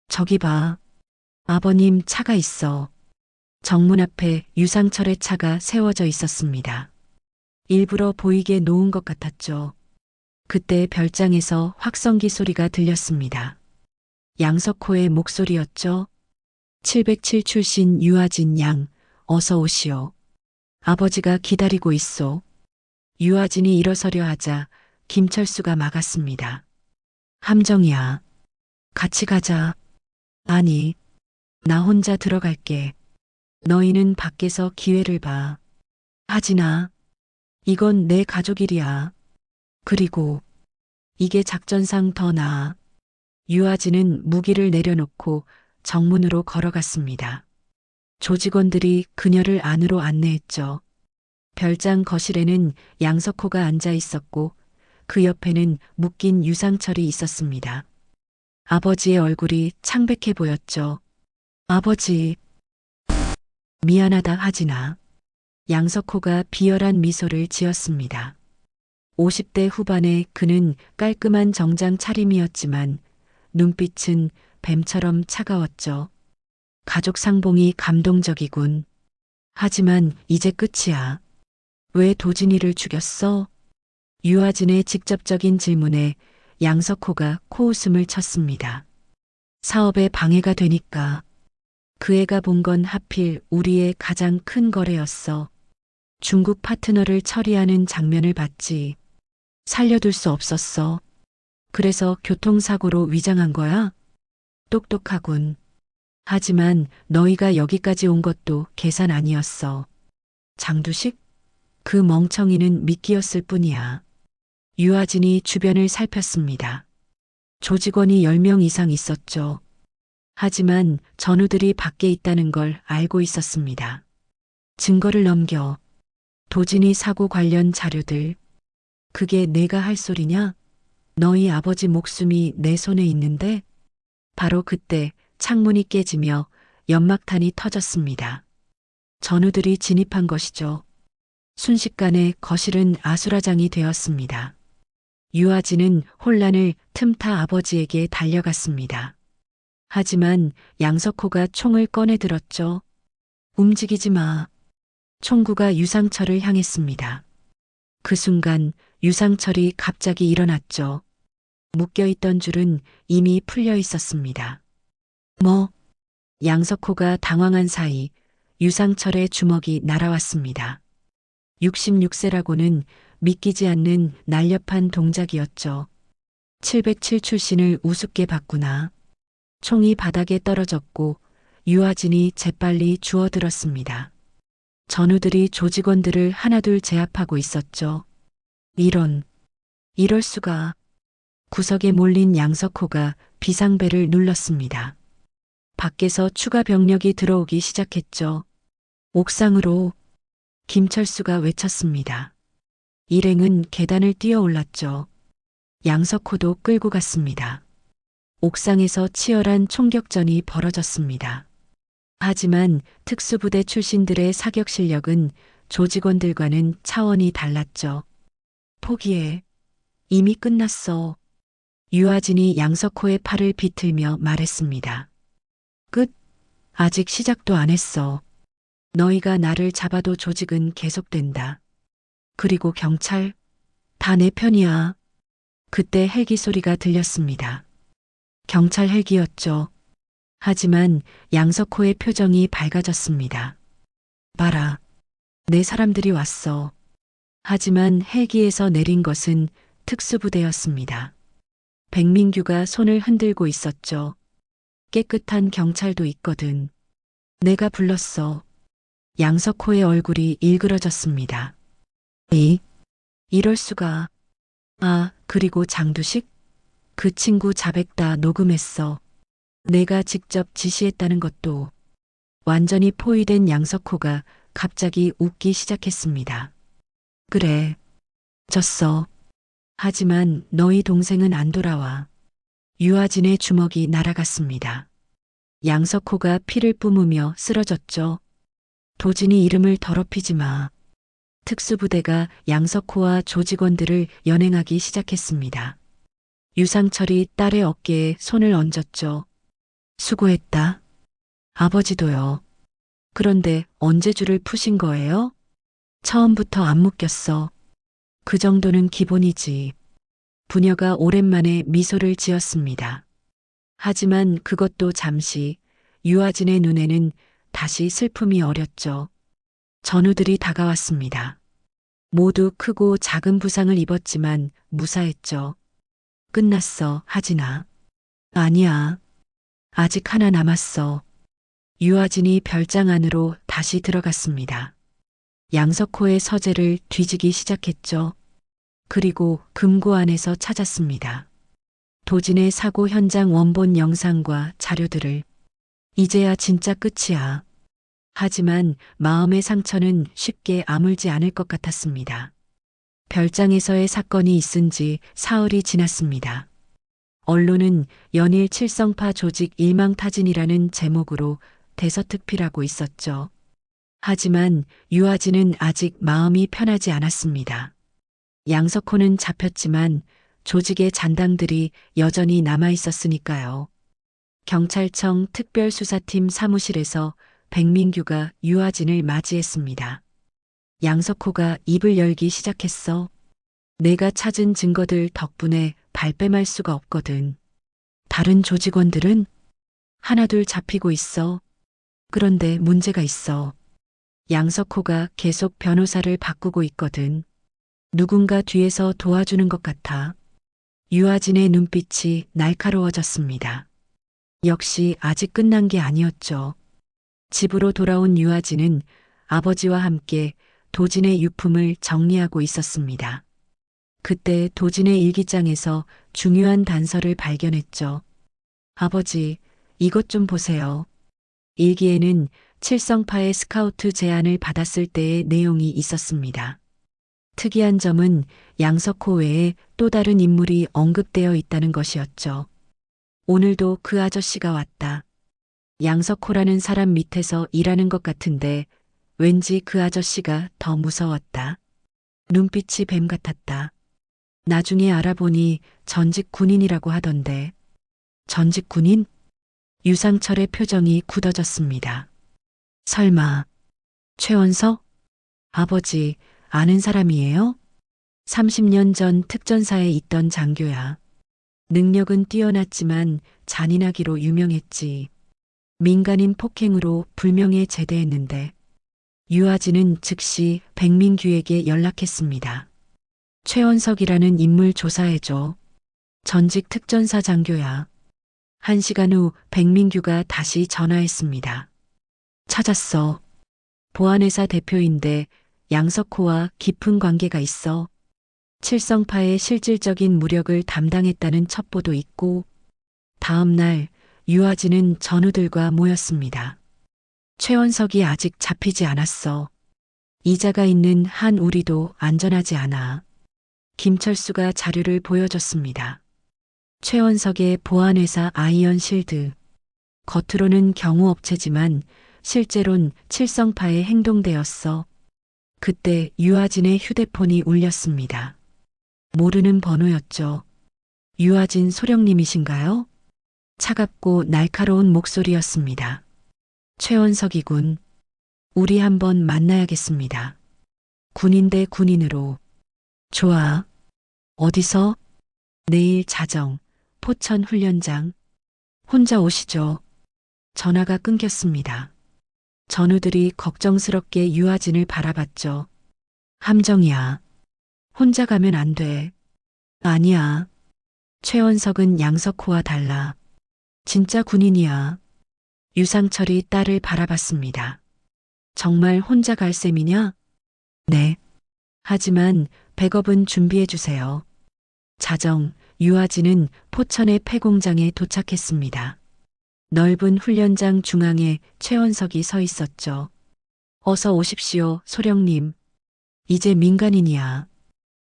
저기 봐. 아버님 차가 있어. 정문 앞에 유상철의 차가 세워져 있었습니다. 일부러 보이게 놓은 것 같았죠. 그때 별장에서 확성기 소리가 들렸습니다. 양석호의 목소리였죠. 707 출신 유아진 양, 어서 오시오. 아버지가 기다리고 있소. 유아진이 일어서려 하자 김철수가 막았습니다. 함정이야. 같이 가자. 아니, 나 혼자 들어갈게. 너희는 밖에서 기회를 봐. 하진아, 이건 내 가족 일이야. 그리고 이게 작전상 더 나아. 유아진은 무기를 내려놓고 정문으로 걸어갔습니다. 조직원들이 그녀를 안으로 안내했죠. 별장 거실에는 양석호가 앉아 있었고 그 옆에는 묶인 유상철이 있었습니다. 아버지의 얼굴이 창백해 보였죠. 아버지. 미안하다 하진아. 양석호가 비열한 미소를 지었습니다. 50대 후반의 그는 깔끔한 정장 차림이었지만 눈빛은 뱀처럼 차가웠죠. 가족 상봉이 감동적이군. 하지만 이제 끝이야. 왜 도진이를 죽였어? 유아진의 직접적인 질문에 양석호가 코웃음을 쳤습니다. 사업에 방해가 되니까. 그 애가 본 건 하필 우리의 가장 큰 거래였어. 중국 파트너를 처리하는 장면을 봤지. 살려둘 수 없었어. 그래서 교통사고로 위장한 거야? 똑똑하군. 하지만 너희가 여기까지 온 것도 계산 아니었어. 장두식? 그 멍청이는 미끼였을 뿐이야. 유아진이 주변을 살폈습니다. 조직원이 10명 이상 있었죠. 하지만 전우들이 밖에 있다는 걸 알고 있었습니다. 증거를 넘겨. 도진이 사고 관련 자료들. 그게 내가 할 소리냐? 너희 아버지 목숨이 내 손에 있는데? 바로 그때 창문이 깨지며 연막탄이 터졌습니다. 전우들이 진입한 것이죠. 순식간에 거실은 아수라장이 되었습니다. 유아진은 혼란을 틈타 아버지에게 달려갔습니다. 하지만 양석호가 총을 꺼내 들었죠. 움직이지 마. 총구가 유상철을 향했습니다. 그 순간 유상철이 갑자기 일어났죠. 묶여있던 줄은 이미 풀려 있었습니다. 뭐? 양석호가 당황한 사이 유상철의 주먹이 날아왔습니다. 66세라고는 믿기지 않는 날렵한 동작이었죠. 707 출신을 우습게 봤구나. 총이 바닥에 떨어졌고 유아진이 재빨리 주워들었습니다. 전우들이 조직원들을 하나둘 제압하고 있었죠. 이럴 수가. 구석에 몰린 양석호가 비상벨을 눌렀습니다. 밖에서 추가 병력이 들어오기 시작했죠. 옥상으로. 김철수가 외쳤습니다. 일행은 계단을 뛰어 올랐죠. 양석호도 끌고 갔습니다. 옥상에서 치열한 총격전이 벌어졌습니다. 하지만 특수부대 출신들의 사격 실력은 조직원들과는 차원이 달랐죠. 포기해. 이미 끝났어. 유아진이 양석호의 팔을 비틀며 말했습니다. 끝? 아직 시작도 안 했어. 너희가 나를 잡아도 조직은 계속된다. 그리고 경찰? 다 내 편이야. 그때 헬기 소리가 들렸습니다. 경찰 헬기였죠. 하지만 양석호의 표정이 밝아졌습니다. 봐라. 내 사람들이 왔어. 하지만 헬기에서 내린 것은 특수부대였습니다. 백민규가 손을 흔들고 있었죠. 깨끗한 경찰도 있거든. 내가 불렀어. 양석호의 얼굴이 일그러졌습니다. 이럴 수가. 아, 그리고 장두식? 그 친구 자백 다 녹음했어. 내가 직접 지시했다는 것도. 완전히 포위된 양석호가 갑자기 웃기 시작했습니다. 그래. 졌어. 하지만 너희 동생은 안 돌아와. 유아진의 주먹이 날아갔습니다. 양석호가 피를 뿜으며 쓰러졌죠. 도진이 이름을 더럽히지 마. 특수부대가 양석호와 조직원들을 연행하기 시작했습니다. 유상철이 딸의 어깨에 손을 얹었죠. 수고했다. 아버지도요. 그런데 언제 줄을 푸신 거예요? 처음부터 안 묶였어. 그 정도는 기본이지. 부녀가 오랜만에 미소를 지었습니다. 하지만 그것도 잠시. 유아진의 눈에는 다시 슬픔이 어렸죠. 전우들이 다가왔습니다. 모두 크고 작은 부상을 입었지만 무사했죠. 끝났어, 하진아. 아니야. 아직 하나 남았어. 유아진이 별장 안으로 다시 들어갔습니다. 양석호의 서재를 뒤지기 시작했죠. 그리고 금고 안에서 찾았습니다. 도진의 사고 현장 원본 영상과 자료들을. 이제야 진짜 끝이야. 하지만 마음의 상처는 쉽게 아물지 않을 것 같았습니다. 별장에서의 사건이 있은 지 사흘이 지났습니다. 언론은 연일 칠성파 조직 일망타진이라는 제목으로 대서특필하고 있었죠. 하지만 유아진은 아직 마음이 편하지 않았습니다. 양석호는 잡혔지만 조직의 잔당들이 여전히 남아 있었으니까요. 경찰청 특별수사팀 사무실에서 백민규가 유아진을 맞이했습니다. 양석호가 입을 열기 시작했어. 내가 찾은 증거들 덕분에 발뺌할 수가 없거든. 다른 조직원들은 하나둘 잡히고 있어. 그런데 문제가 있어. 양석호가 계속 변호사를 바꾸고 있거든. 누군가 뒤에서 도와주는 것 같아. 유아진의 눈빛이 날카로워졌습니다. 역시 아직 끝난 게 아니었죠. 집으로 돌아온 유아진은 아버지와 함께 도진의 유품을 정리하고 있었습니다. 그때 도진의 일기장에서 중요한 단서를 발견했죠. 아버지, 이것 좀 보세요. 일기에는 칠성파의 스카우트 제안을 받았을 때의 내용이 있었습니다. 특이한 점은 양석호 외에 또 다른 인물이 언급되어 있다는 것이었죠. 오늘도 그 아저씨가 왔다. 양석호라는 사람 밑에서 일하는 것 같은데 왠지 그 아저씨가 더 무서웠다. 눈빛이 뱀 같았다. 나중에 알아보니 전직 군인이라고 하던데. 전직 군인? 유상철의 표정이 굳어졌습니다. 설마 최원석? 아버지, 아는 사람이에요? 30년 전 특전사에 있던 장교야. 능력은 뛰어났지만 잔인하기로 유명했지. 민간인 폭행으로 불명예 제대했는데 유아진은 즉시 백민규에게 연락했습니다. 최원석이라는 인물 조사해줘. 전직 특전사 장교야. 1시간 후 백민규가 다시 전화했습니다. 찾았어. 보안회사 대표인데 양석호와 깊은 관계가 있어. 칠성파의 실질적인 무력을 담당했다는 첩보도 있고. 다음 날 유아진은 전우들과 모였습니다. 최원석이 아직 잡히지 않았어. 이자가 있는 한 우리도 안전하지 않아. 김철수가 자료를 보여줬습니다. 최원석의 보안회사 아이언실드. 겉으로는 경호업체지만 실제론 칠성파의 행동대였어. 그때 유아진의 휴대폰이 울렸습니다. 모르는 번호였죠. 유아진 소령님이신가요? 차갑고 날카로운 목소리였습니다. 최원석이군. 우리 한번 만나야겠습니다. 군인 대 군인으로. 좋아. 어디서? 내일 자정, 포천 훈련장. 혼자 오시죠. 전화가 끊겼습니다. 전우들이 걱정스럽게 유아진을 바라봤죠. 함정이야. 혼자 가면 안 돼. 아니야. 최원석은 양석호와 달라. 진짜 군인이야. 유상철이 딸을 바라봤습니다. 정말 혼자 갈 셈이냐? 네. 하지만 백업은 준비해 주세요. 자정, 유아진은 포천의 폐공장에 도착했습니다. 넓은 훈련장 중앙에 최원석이 서 있었죠. 어서 오십시오, 소령님. 이제 민간인이야.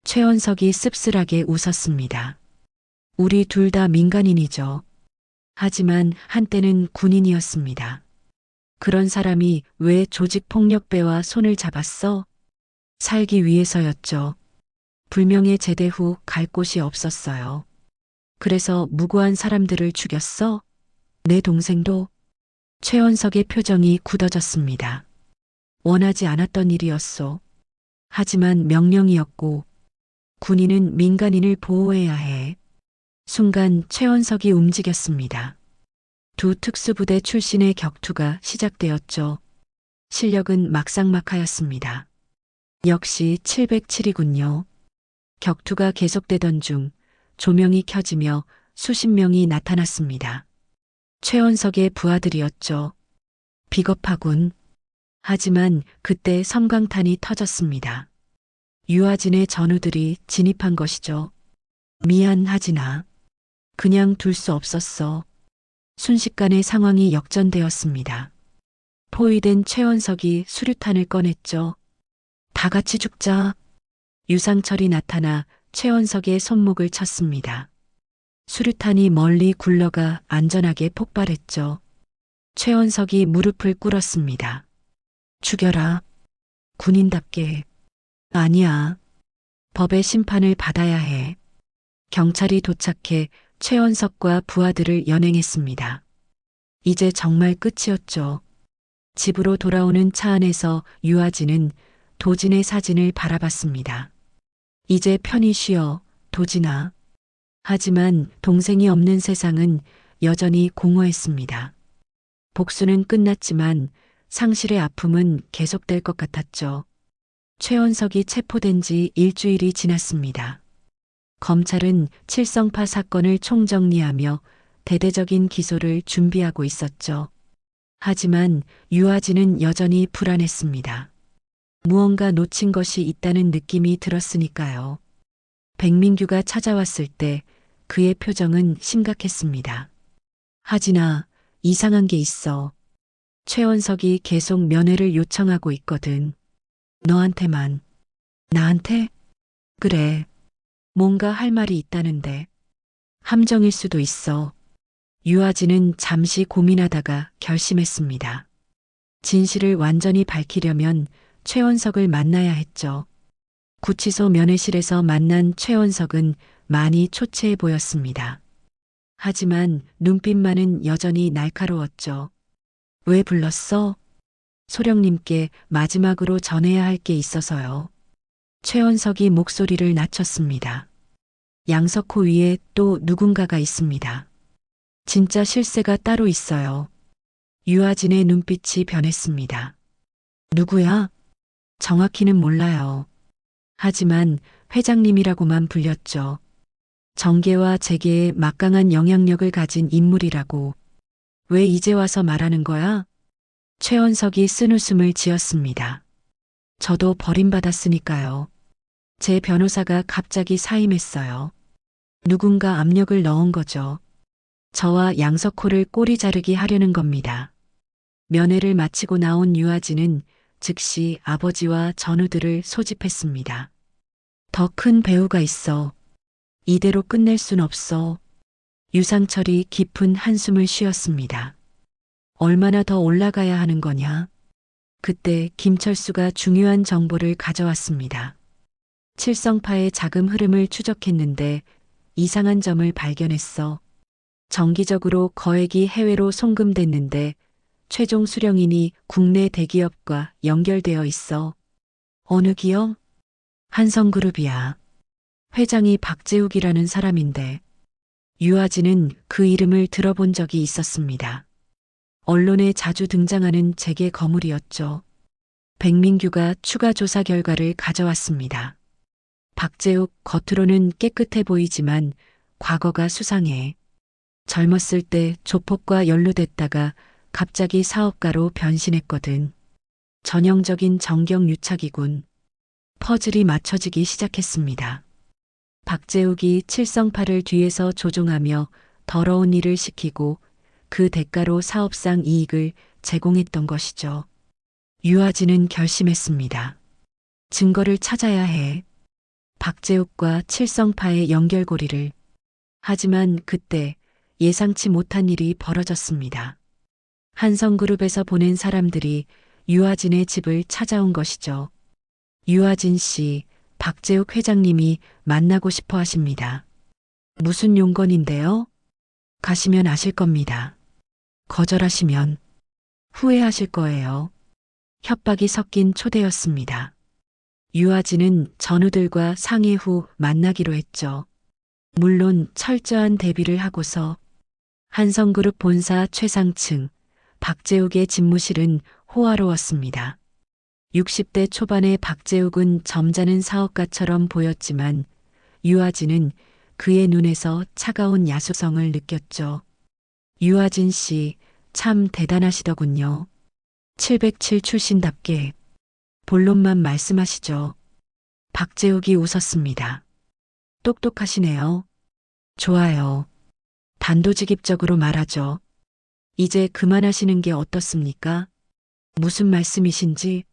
최원석이 씁쓸하게 웃었습니다. 우리 둘 다 민간인이죠. 하지만 한때는 군인이었습니다. 그런 사람이 왜 조직폭력배와 손을 잡았어? 살기 위해서였죠. 불명예 제대 후 갈 곳이 없었어요. 그래서 무고한 사람들을 죽였어? 내 동생도? 최원석의 표정이 굳어졌습니다. 원하지 않았던 일이었소. 하지만 명령이었고, 군인은 민간인을 보호해야 해. 순간 최원석이 움직였습니다. 두 특수부대 출신의 격투가 시작되었죠. 실력은 막상막하였습니다. 역시 707이군요. 격투가 계속되던 중 조명이 켜지며 수십 명이 나타났습니다. 최원석의 부하들이었죠. 비겁하군. 하지만 그때 섬광탄이 터졌습니다. 유아진의 전우들이 진입한 것이죠. 미안하지나. 그냥 둘 수 없었어. 순식간에 상황이 역전되었습니다. 포위된 최원석이 수류탄을 꺼냈죠. 다 같이 죽자. 유상철이 나타나 최원석의 손목을 쳤습니다. 수류탄이 멀리 굴러가 안전하게 폭발했죠. 최원석이 무릎을 꿇었습니다. 죽여라. 군인답게. 아니야. 법의 심판을 받아야 해. 경찰이 도착해 최원석과 부하들을 연행했습니다. 이제 정말 끝이었죠. 집으로 돌아오는 차 안에서 유아진은 도진의 사진을 바라봤습니다. 이제 편히 쉬어, 도진아. 하지만 동생이 없는 세상은 여전히 공허했습니다. 복수는 끝났지만 상실의 아픔은 계속될 것 같았죠. 최원석이 체포된 지 일주일이 지났습니다. 검찰은 칠성파 사건을 총정리하며 대대적인 기소를 준비하고 있었죠. 하지만 유아진은 여전히 불안했습니다. 무언가 놓친 것이 있다는 느낌이 들었으니까요. 백민규가 찾아왔을 때 그의 표정은 심각했습니다. 하진아, 이상한 게 있어. 최원석이 계속 면회를 요청하고 있거든. 너한테만. 나한테? 그래. 뭔가 할 말이 있다는데. 함정일 수도 있어. 유아진은 잠시 고민하다가 결심했습니다. 진실을 완전히 밝히려면 최원석을 만나야 했죠. 구치소 면회실에서 만난 최원석은 많이 초췌해 보였습니다. 하지만 눈빛만은 여전히 날카로웠죠. 왜 불렀어? 소령님께 마지막으로 전해야 할 게 있어서요. 최원석이 목소리를 낮췄습니다. 양석호 위에 또 누군가가 있습니다. 진짜 실세가 따로 있어요. 유아진의 눈빛이 변했습니다. 누구야? 정확히는 몰라요. 하지만 회장님이라고만 불렸죠. 정계와 재계에 막강한 영향력을 가진 인물이라고. 왜 이제 와서 말하는 거야? 최원석이 쓴웃음을 지었습니다. 저도 버림받았으니까요. 제 변호사가 갑자기 사임했어요. 누군가 압력을 넣은 거죠. 저와 양석호를 꼬리 자르기 하려는 겁니다. 면회를 마치고 나온 유아진은 즉시 아버지와 전우들을 소집했습니다. 더 큰 배우가 있어. 이대로 끝낼 순 없어. 유상철이 깊은 한숨을 쉬었습니다. 얼마나 더 올라가야 하는 거냐? 그때 김철수가 중요한 정보를 가져왔습니다. 칠성파의 자금 흐름을 추적했는데 이상한 점을 발견했어. 정기적으로 거액이 해외로 송금됐는데 최종 수령인이 국내 대기업과 연결되어 있어. 어느 기업? 한성그룹이야. 회장이 박재욱이라는 사람인데 유아진은 그 이름을 들어본 적이 있었습니다. 언론에 자주 등장하는 재계 거물이었죠. 백민규가 추가 조사 결과를 가져왔습니다. 박재욱 겉으로는 깨끗해 보이지만 과거가 수상해. 젊었을 때 조폭과 연루됐다가 갑자기 사업가로 변신했거든. 전형적인 정경유착이군. 퍼즐이 맞춰지기 시작했습니다. 박재욱이 칠성파를 뒤에서 조종하며 더러운 일을 시키고 그 대가로 사업상 이익을 제공했던 것이죠. 유아진은 결심했습니다. 증거를 찾아야 해. 박재욱과 칠성파의 연결고리를. 하지만 그때 예상치 못한 일이 벌어졌습니다. 한성그룹에서 보낸 사람들이 유아진의 집을 찾아온 것이죠. 유아진 씨, 박재욱 회장님이 만나고 싶어 하십니다. 무슨 용건인데요? 가시면 아실 겁니다. 거절하시면 후회하실 거예요. 협박이 섞인 초대였습니다. 유아진은 전우들과 상의 후 만나기로 했죠. 물론 철저한 대비를 하고서. 한성그룹 본사 최상층, 박재욱의 집무실은 호화로웠습니다. 60대 초반의 박재욱은 점잖은 사업가처럼 보였지만 유아진은 그의 눈에서 차가운 야수성을 느꼈죠. 유아진 씨, 참 대단하시더군요. 707 출신답게. 본론만 말씀하시죠. 박재욱이 웃었습니다. 똑똑하시네요. 좋아요. 단도직입적으로 말하죠. 이제 그만하시는 게 어떻습니까? 무슨 말씀이신지?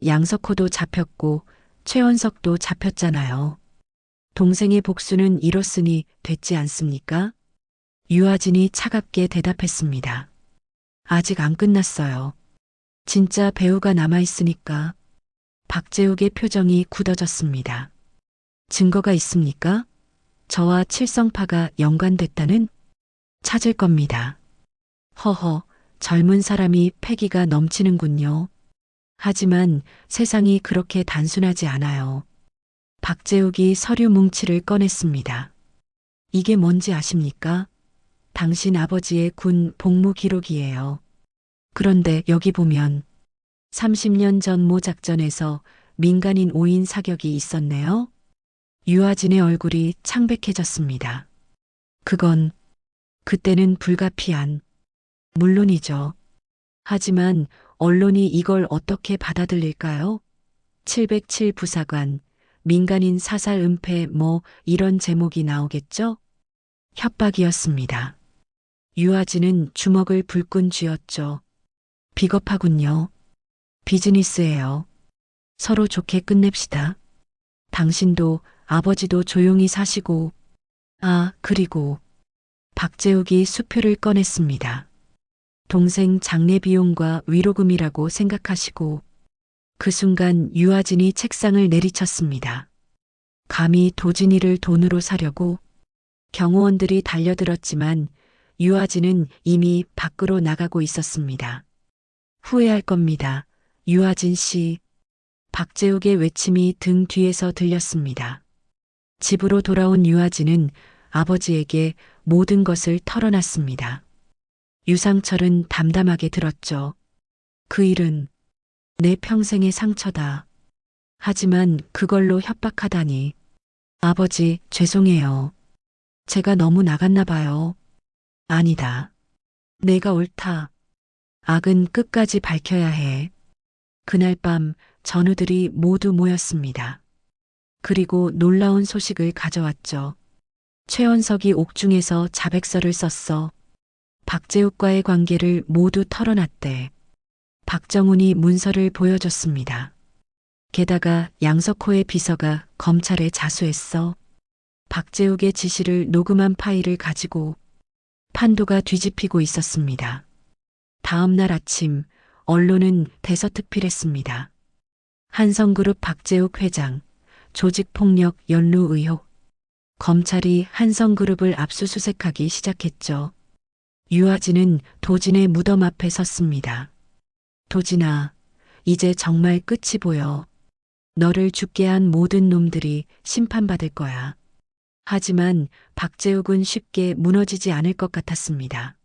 양석호도 잡혔고 최원석도 잡혔잖아요. 동생의 복수는 이뤘으니 됐지 않습니까? 유아진이 차갑게 대답했습니다. 아직 안 끝났어요. 진짜 배우가 남아있으니까. 박재욱의 표정이 굳어졌습니다. 증거가 있습니까? 저와 칠성파가 연관됐다는? 찾을 겁니다. 허허, 젊은 사람이 패기가 넘치는군요. 하지만 세상이 그렇게 단순하지 않아요. 박재욱이 서류 뭉치를 꺼냈습니다. 이게 뭔지 아십니까? 당신 아버지의 군 복무 기록이에요. 그런데 여기 보면 30년 전 모 작전에서 민간인 5인 사격이 있었네요. 유아진의 얼굴이 창백해졌습니다. 그건 그때는 불가피한. 물론이죠. 하지만 언론이 이걸 어떻게 받아들일까요? 707 부사관, 민간인 사살 은폐 뭐 이런 제목이 나오겠죠? 협박이었습니다. 유아진은 주먹을 불끈 쥐었죠. 비겁하군요. 비즈니스예요. 서로 좋게 끝냅시다. 당신도 아버지도 조용히 사시고. 아, 그리고 박재욱이 수표를 꺼냈습니다. 동생 장례 비용과 위로금이라고 생각하시고. 그 순간 유아진이 책상을 내리쳤습니다. 감히 도진이를 돈으로 사려고. 경호원들이 달려들었지만 유아진은 이미 밖으로 나가고 있었습니다. 후회할 겁니다. 유아진 씨. 박재욱의 외침이 등 뒤에서 들렸습니다. 집으로 돌아온 유아진은 아버지에게 모든 것을 털어놨습니다. 유상철은 담담하게 들었죠. 그 일은 내 평생의 상처다. 하지만 그걸로 협박하다니. 아버지, 죄송해요. 제가 너무 나갔나 봐요. 아니다. 내가 옳다. 악은 끝까지 밝혀야 해. 그날 밤 전우들이 모두 모였습니다. 그리고 놀라운 소식을 가져왔죠. 최원석이 옥중에서 자백서를 썼어. 박재욱과의 관계를 모두 털어놨대. 박정훈이 문서를 보여줬습니다. 게다가 양석호의 비서가 검찰에 자수했어. 박재욱의 지시를 녹음한 파일을 가지고. 판도가 뒤집히고 있었습니다. 다음 날 아침 언론은 대서특필했습니다. 한성그룹 박재욱 회장, 조직폭력 연루 의혹. 검찰이 한성그룹을 압수수색하기 시작했죠. 유아진은 도진의 무덤 앞에 섰습니다. 도진아, 이제 정말 끝이 보여. 너를 죽게 한 모든 놈들이 심판받을 거야. 하지만 박재욱은 쉽게 무너지지 않을 것 같았습니다.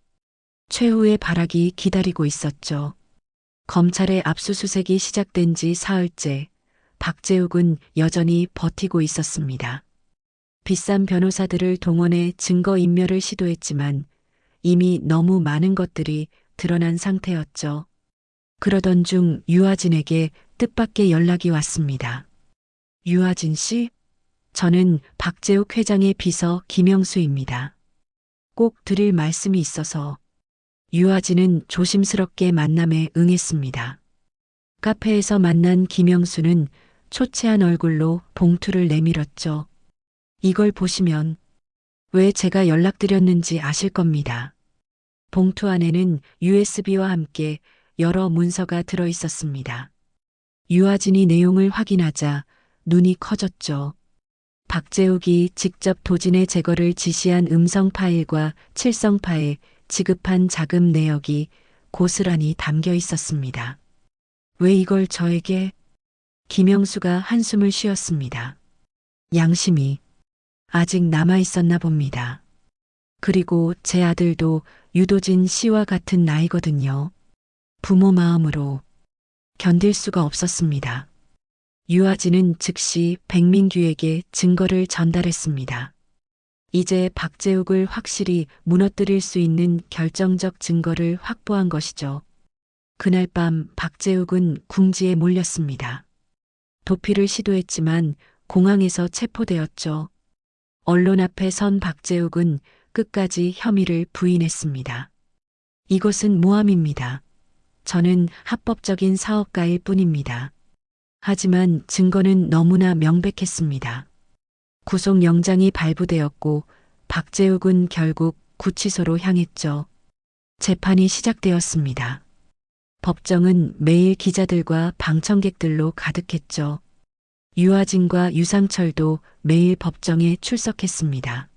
최후의 발악이 기다리고 있었죠. 검찰의 압수수색이 시작된 지 사흘째, 박재욱은 여전히 버티고 있었습니다. 비싼 변호사들을 동원해 증거인멸을 시도했지만 이미 너무 많은 것들이 드러난 상태였죠. 그러던 중 유아진에게 뜻밖의 연락이 왔습니다. 유아진 씨? 저는 박재욱 회장의 비서 김영수입니다. 꼭 드릴 말씀이 있어서. 유아진은 조심스럽게 만남에 응했습니다. 카페에서 만난 김영수는 초췌한 얼굴로 봉투를 내밀었죠. 이걸 보시면 왜 제가 연락드렸는지 아실 겁니다. 봉투 안에는 USB와 함께 여러 문서가 들어 있었습니다. 유아진이 내용을 확인하자 눈이 커졌죠. 박재욱이 직접 도진의 제거를 지시한 음성 파일과 칠성 파일, 지급한 자금 내역이 고스란히 담겨 있었습니다. 왜 이걸 저에게? 김영수가 한숨을 쉬었습니다. 양심이 아직 남아 있었나 봅니다. 그리고 제 아들도 유도진 씨와 같은 나이거든요. 부모 마음으로 견딜 수가 없었습니다. 유아진은 즉시 백민규에게 증거를 전달했습니다. 이제 박재욱을 확실히 무너뜨릴 수 있는 결정적 증거를 확보한 것이죠. 그날 밤 박재욱은 궁지에 몰렸습니다. 도피를 시도했지만 공항에서 체포되었죠. 언론 앞에 선 박재욱은 끝까지 혐의를 부인했습니다. 이것은 모함입니다. 저는 합법적인 사업가일 뿐입니다. 하지만 증거는 너무나 명백했습니다. 구속영장이 발부되었고 박재욱은 결국 구치소로 향했죠. 재판이 시작되었습니다. 법정은 매일 기자들과 방청객들로 가득했죠. 유아진과 유상철도 매일 법정에 출석했습니다.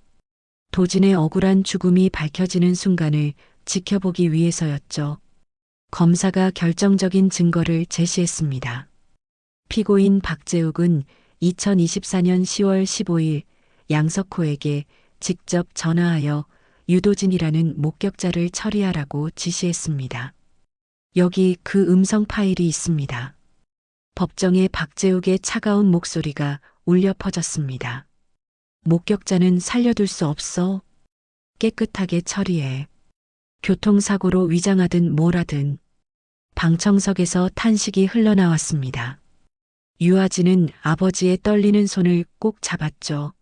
도진의 억울한 죽음이 밝혀지는 순간을 지켜보기 위해서였죠. 검사가 결정적인 증거를 제시했습니다. 피고인 박재욱은 2024년 10월 15일 양석호에게 직접 전화하여 유도진이라는 목격자를 처리하라고 지시했습니다. 여기 그 음성 파일이 있습니다. 법정에 박재욱의 차가운 목소리가 울려 퍼졌습니다. 목격자는 살려둘 수 없어. 깨끗하게 처리해. 교통사고로 위장하든 뭐라든. 방청석에서 탄식이 흘러나왔습니다. 유아진은 아버지의 떨리는 손을 꼭 잡았죠.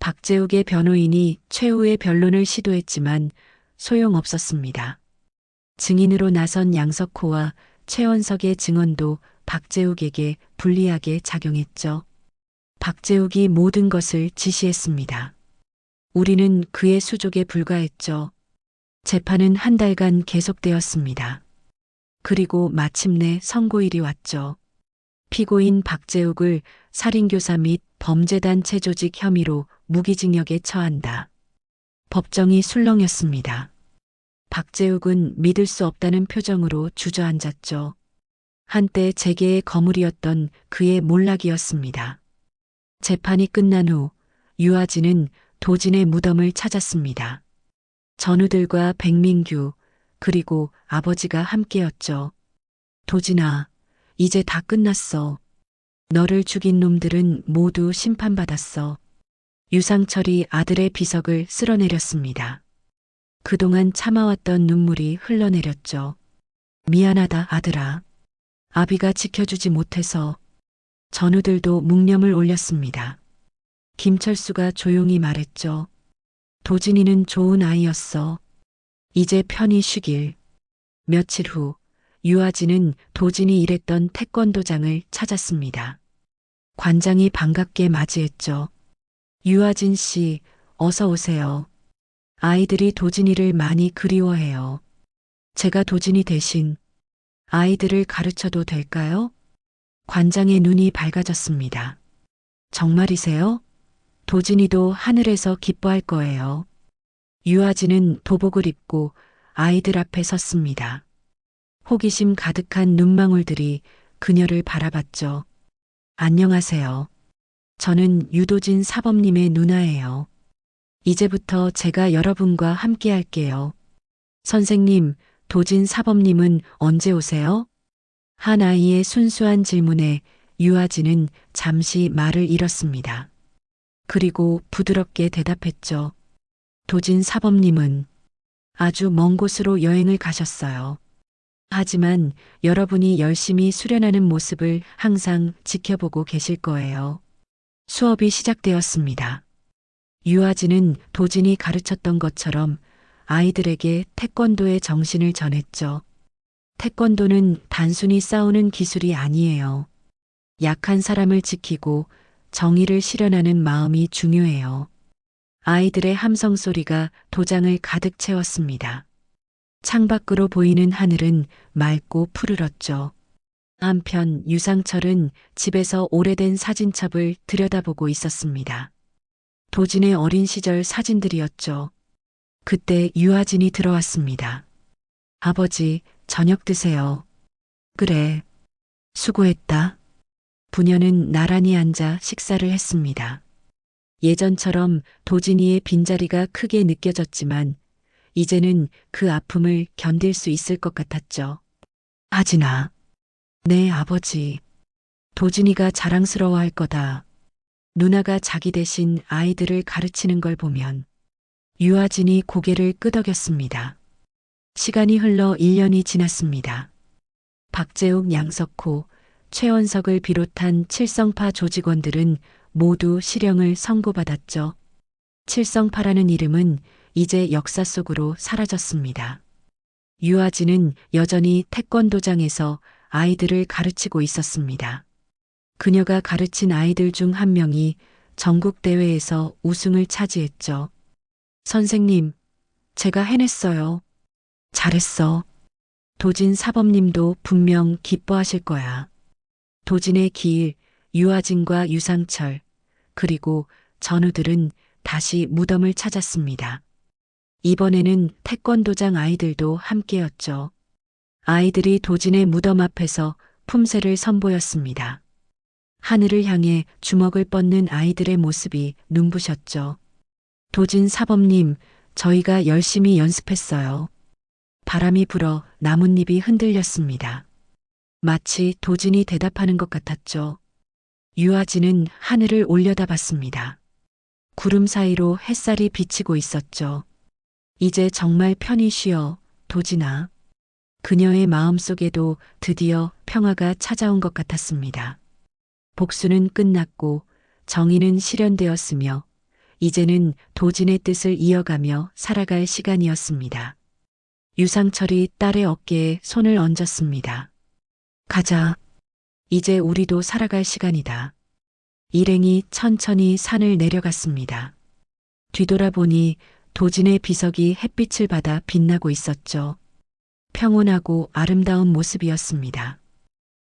박재욱의 변호인이 최후의 변론을 시도했지만 소용없었습니다. 증인으로 나선 양석호와 최원석의 증언도 박재욱에게 불리하게 작용했죠. 박재욱이 모든 것을 지시했습니다. 우리는 그의 수족에 불과했죠. 재판은 한 달간 계속되었습니다. 그리고 마침내 선고일이 왔죠. 피고인 박재욱을 살인교사 및 범죄단체 조직 혐의로 무기징역에 처한다. 법정이 술렁였습니다. 박재욱은 믿을 수 없다는 표정으로 주저앉았죠. 한때 재계의 거물이었던 그의 몰락이었습니다. 재판이 끝난 후 유아진은 도진의 무덤을 찾았습니다. 전우들과 백민규 그리고 아버지가 함께였죠. 도진아, 이제 다 끝났어. 너를 죽인 놈들은 모두 심판받았어. 유상철이 아들의 비석을 쓸어내렸습니다. 그동안 참아왔던 눈물이 흘러내렸죠. 미안하다 아들아. 아비가 지켜주지 못해서. 전우들도 묵념을 올렸습니다. 김철수가 조용히 말했죠. 도진이는 좋은 아이였어. 이제 편히 쉬길. 며칠 후 유아진은 도진이 일했던 태권도장을 찾았습니다. 관장이 반갑게 맞이했죠. 유아진 씨, 어서 오세요. 아이들이 도진이를 많이 그리워해요. 제가 도진이 대신 아이들을 가르쳐도 될까요? 관장의 눈이 밝아졌습니다. 정말이세요? 도진이도 하늘에서 기뻐할 거예요. 유아진은 도복을 입고 아이들 앞에 섰습니다. 호기심 가득한 눈망울들이 그녀를 바라봤죠. 안녕하세요. 저는 유도진 사범님의 누나예요. 이제부터 제가 여러분과 함께 할게요. 선생님, 도진 사범님은 언제 오세요? 한 아이의 순수한 질문에 유아진은 잠시 말을 잃었습니다. 그리고 부드럽게 대답했죠. 도진 사범님은 아주 먼 곳으로 여행을 가셨어요. 하지만 여러분이 열심히 수련하는 모습을 항상 지켜보고 계실 거예요. 수업이 시작되었습니다. 유아진은 도진이 가르쳤던 것처럼 아이들에게 태권도의 정신을 전했죠. 태권도는 단순히 싸우는 기술이 아니에요. 약한 사람을 지키고 정의를 실현하는 마음이 중요해요. 아이들의 함성 소리가 도장을 가득 채웠습니다. 창밖으로 보이는 하늘은 맑고 푸르렀죠. 한편 유상철은 집에서 오래된 사진첩을 들여다보고 있었습니다. 도진의 어린 시절 사진들이었죠. 그때 유아진이 들어왔습니다. 아버지, 저녁 드세요. 그래. 수고했다. 부녀는 나란히 앉아 식사를 했습니다. 예전처럼 도진이의 빈자리가 크게 느껴졌지만 이제는 그 아픔을 견딜 수 있을 것 같았죠. 하진아. 네, 아버지. 도진이가 자랑스러워할 거다. 누나가 자기 대신 아이들을 가르치는 걸 보면 유아진이 고개를 끄덕였습니다. 시간이 흘러 1년이 지났습니다. 박재욱, 양석호, 최원석을 비롯한 칠성파 조직원들은 모두 실형을 선고받았죠. 칠성파라는 이름은 이제 역사 속으로 사라졌습니다. 유아진은 여전히 태권도장에서 아이들을 가르치고 있었습니다. 그녀가 가르친 아이들 중 한 명이 전국대회에서 우승을 차지했죠. 선생님, 제가 해냈어요. 잘했어. 도진 사범님도 분명 기뻐하실 거야. 도진의 기일, 유아진과 유상철, 그리고 전우들은 다시 무덤을 찾았습니다. 이번에는 태권도장 아이들도 함께였죠. 아이들이 도진의 무덤 앞에서 품새를 선보였습니다. 하늘을 향해 주먹을 뻗는 아이들의 모습이 눈부셨죠. 도진 사범님, 저희가 열심히 연습했어요. 바람이 불어 나뭇잎이 흔들렸습니다. 마치 도진이 대답하는 것 같았죠. 유아진은 하늘을 올려다봤습니다. 구름 사이로 햇살이 비치고 있었죠. 이제 정말 편히 쉬어, 도진아. 그녀의 마음속에도 드디어 평화가 찾아온 것 같았습니다. 복수는 끝났고 정의는 실현되었으며 이제는 도진의 뜻을 이어가며 살아갈 시간이었습니다. 유상철이 딸의 어깨에 손을 얹었습니다. 가자. 이제 우리도 살아갈 시간이다. 일행이 천천히 산을 내려갔습니다. 뒤돌아보니 도진의 비석이 햇빛을 받아 빛나고 있었죠. 평온하고 아름다운 모습이었습니다.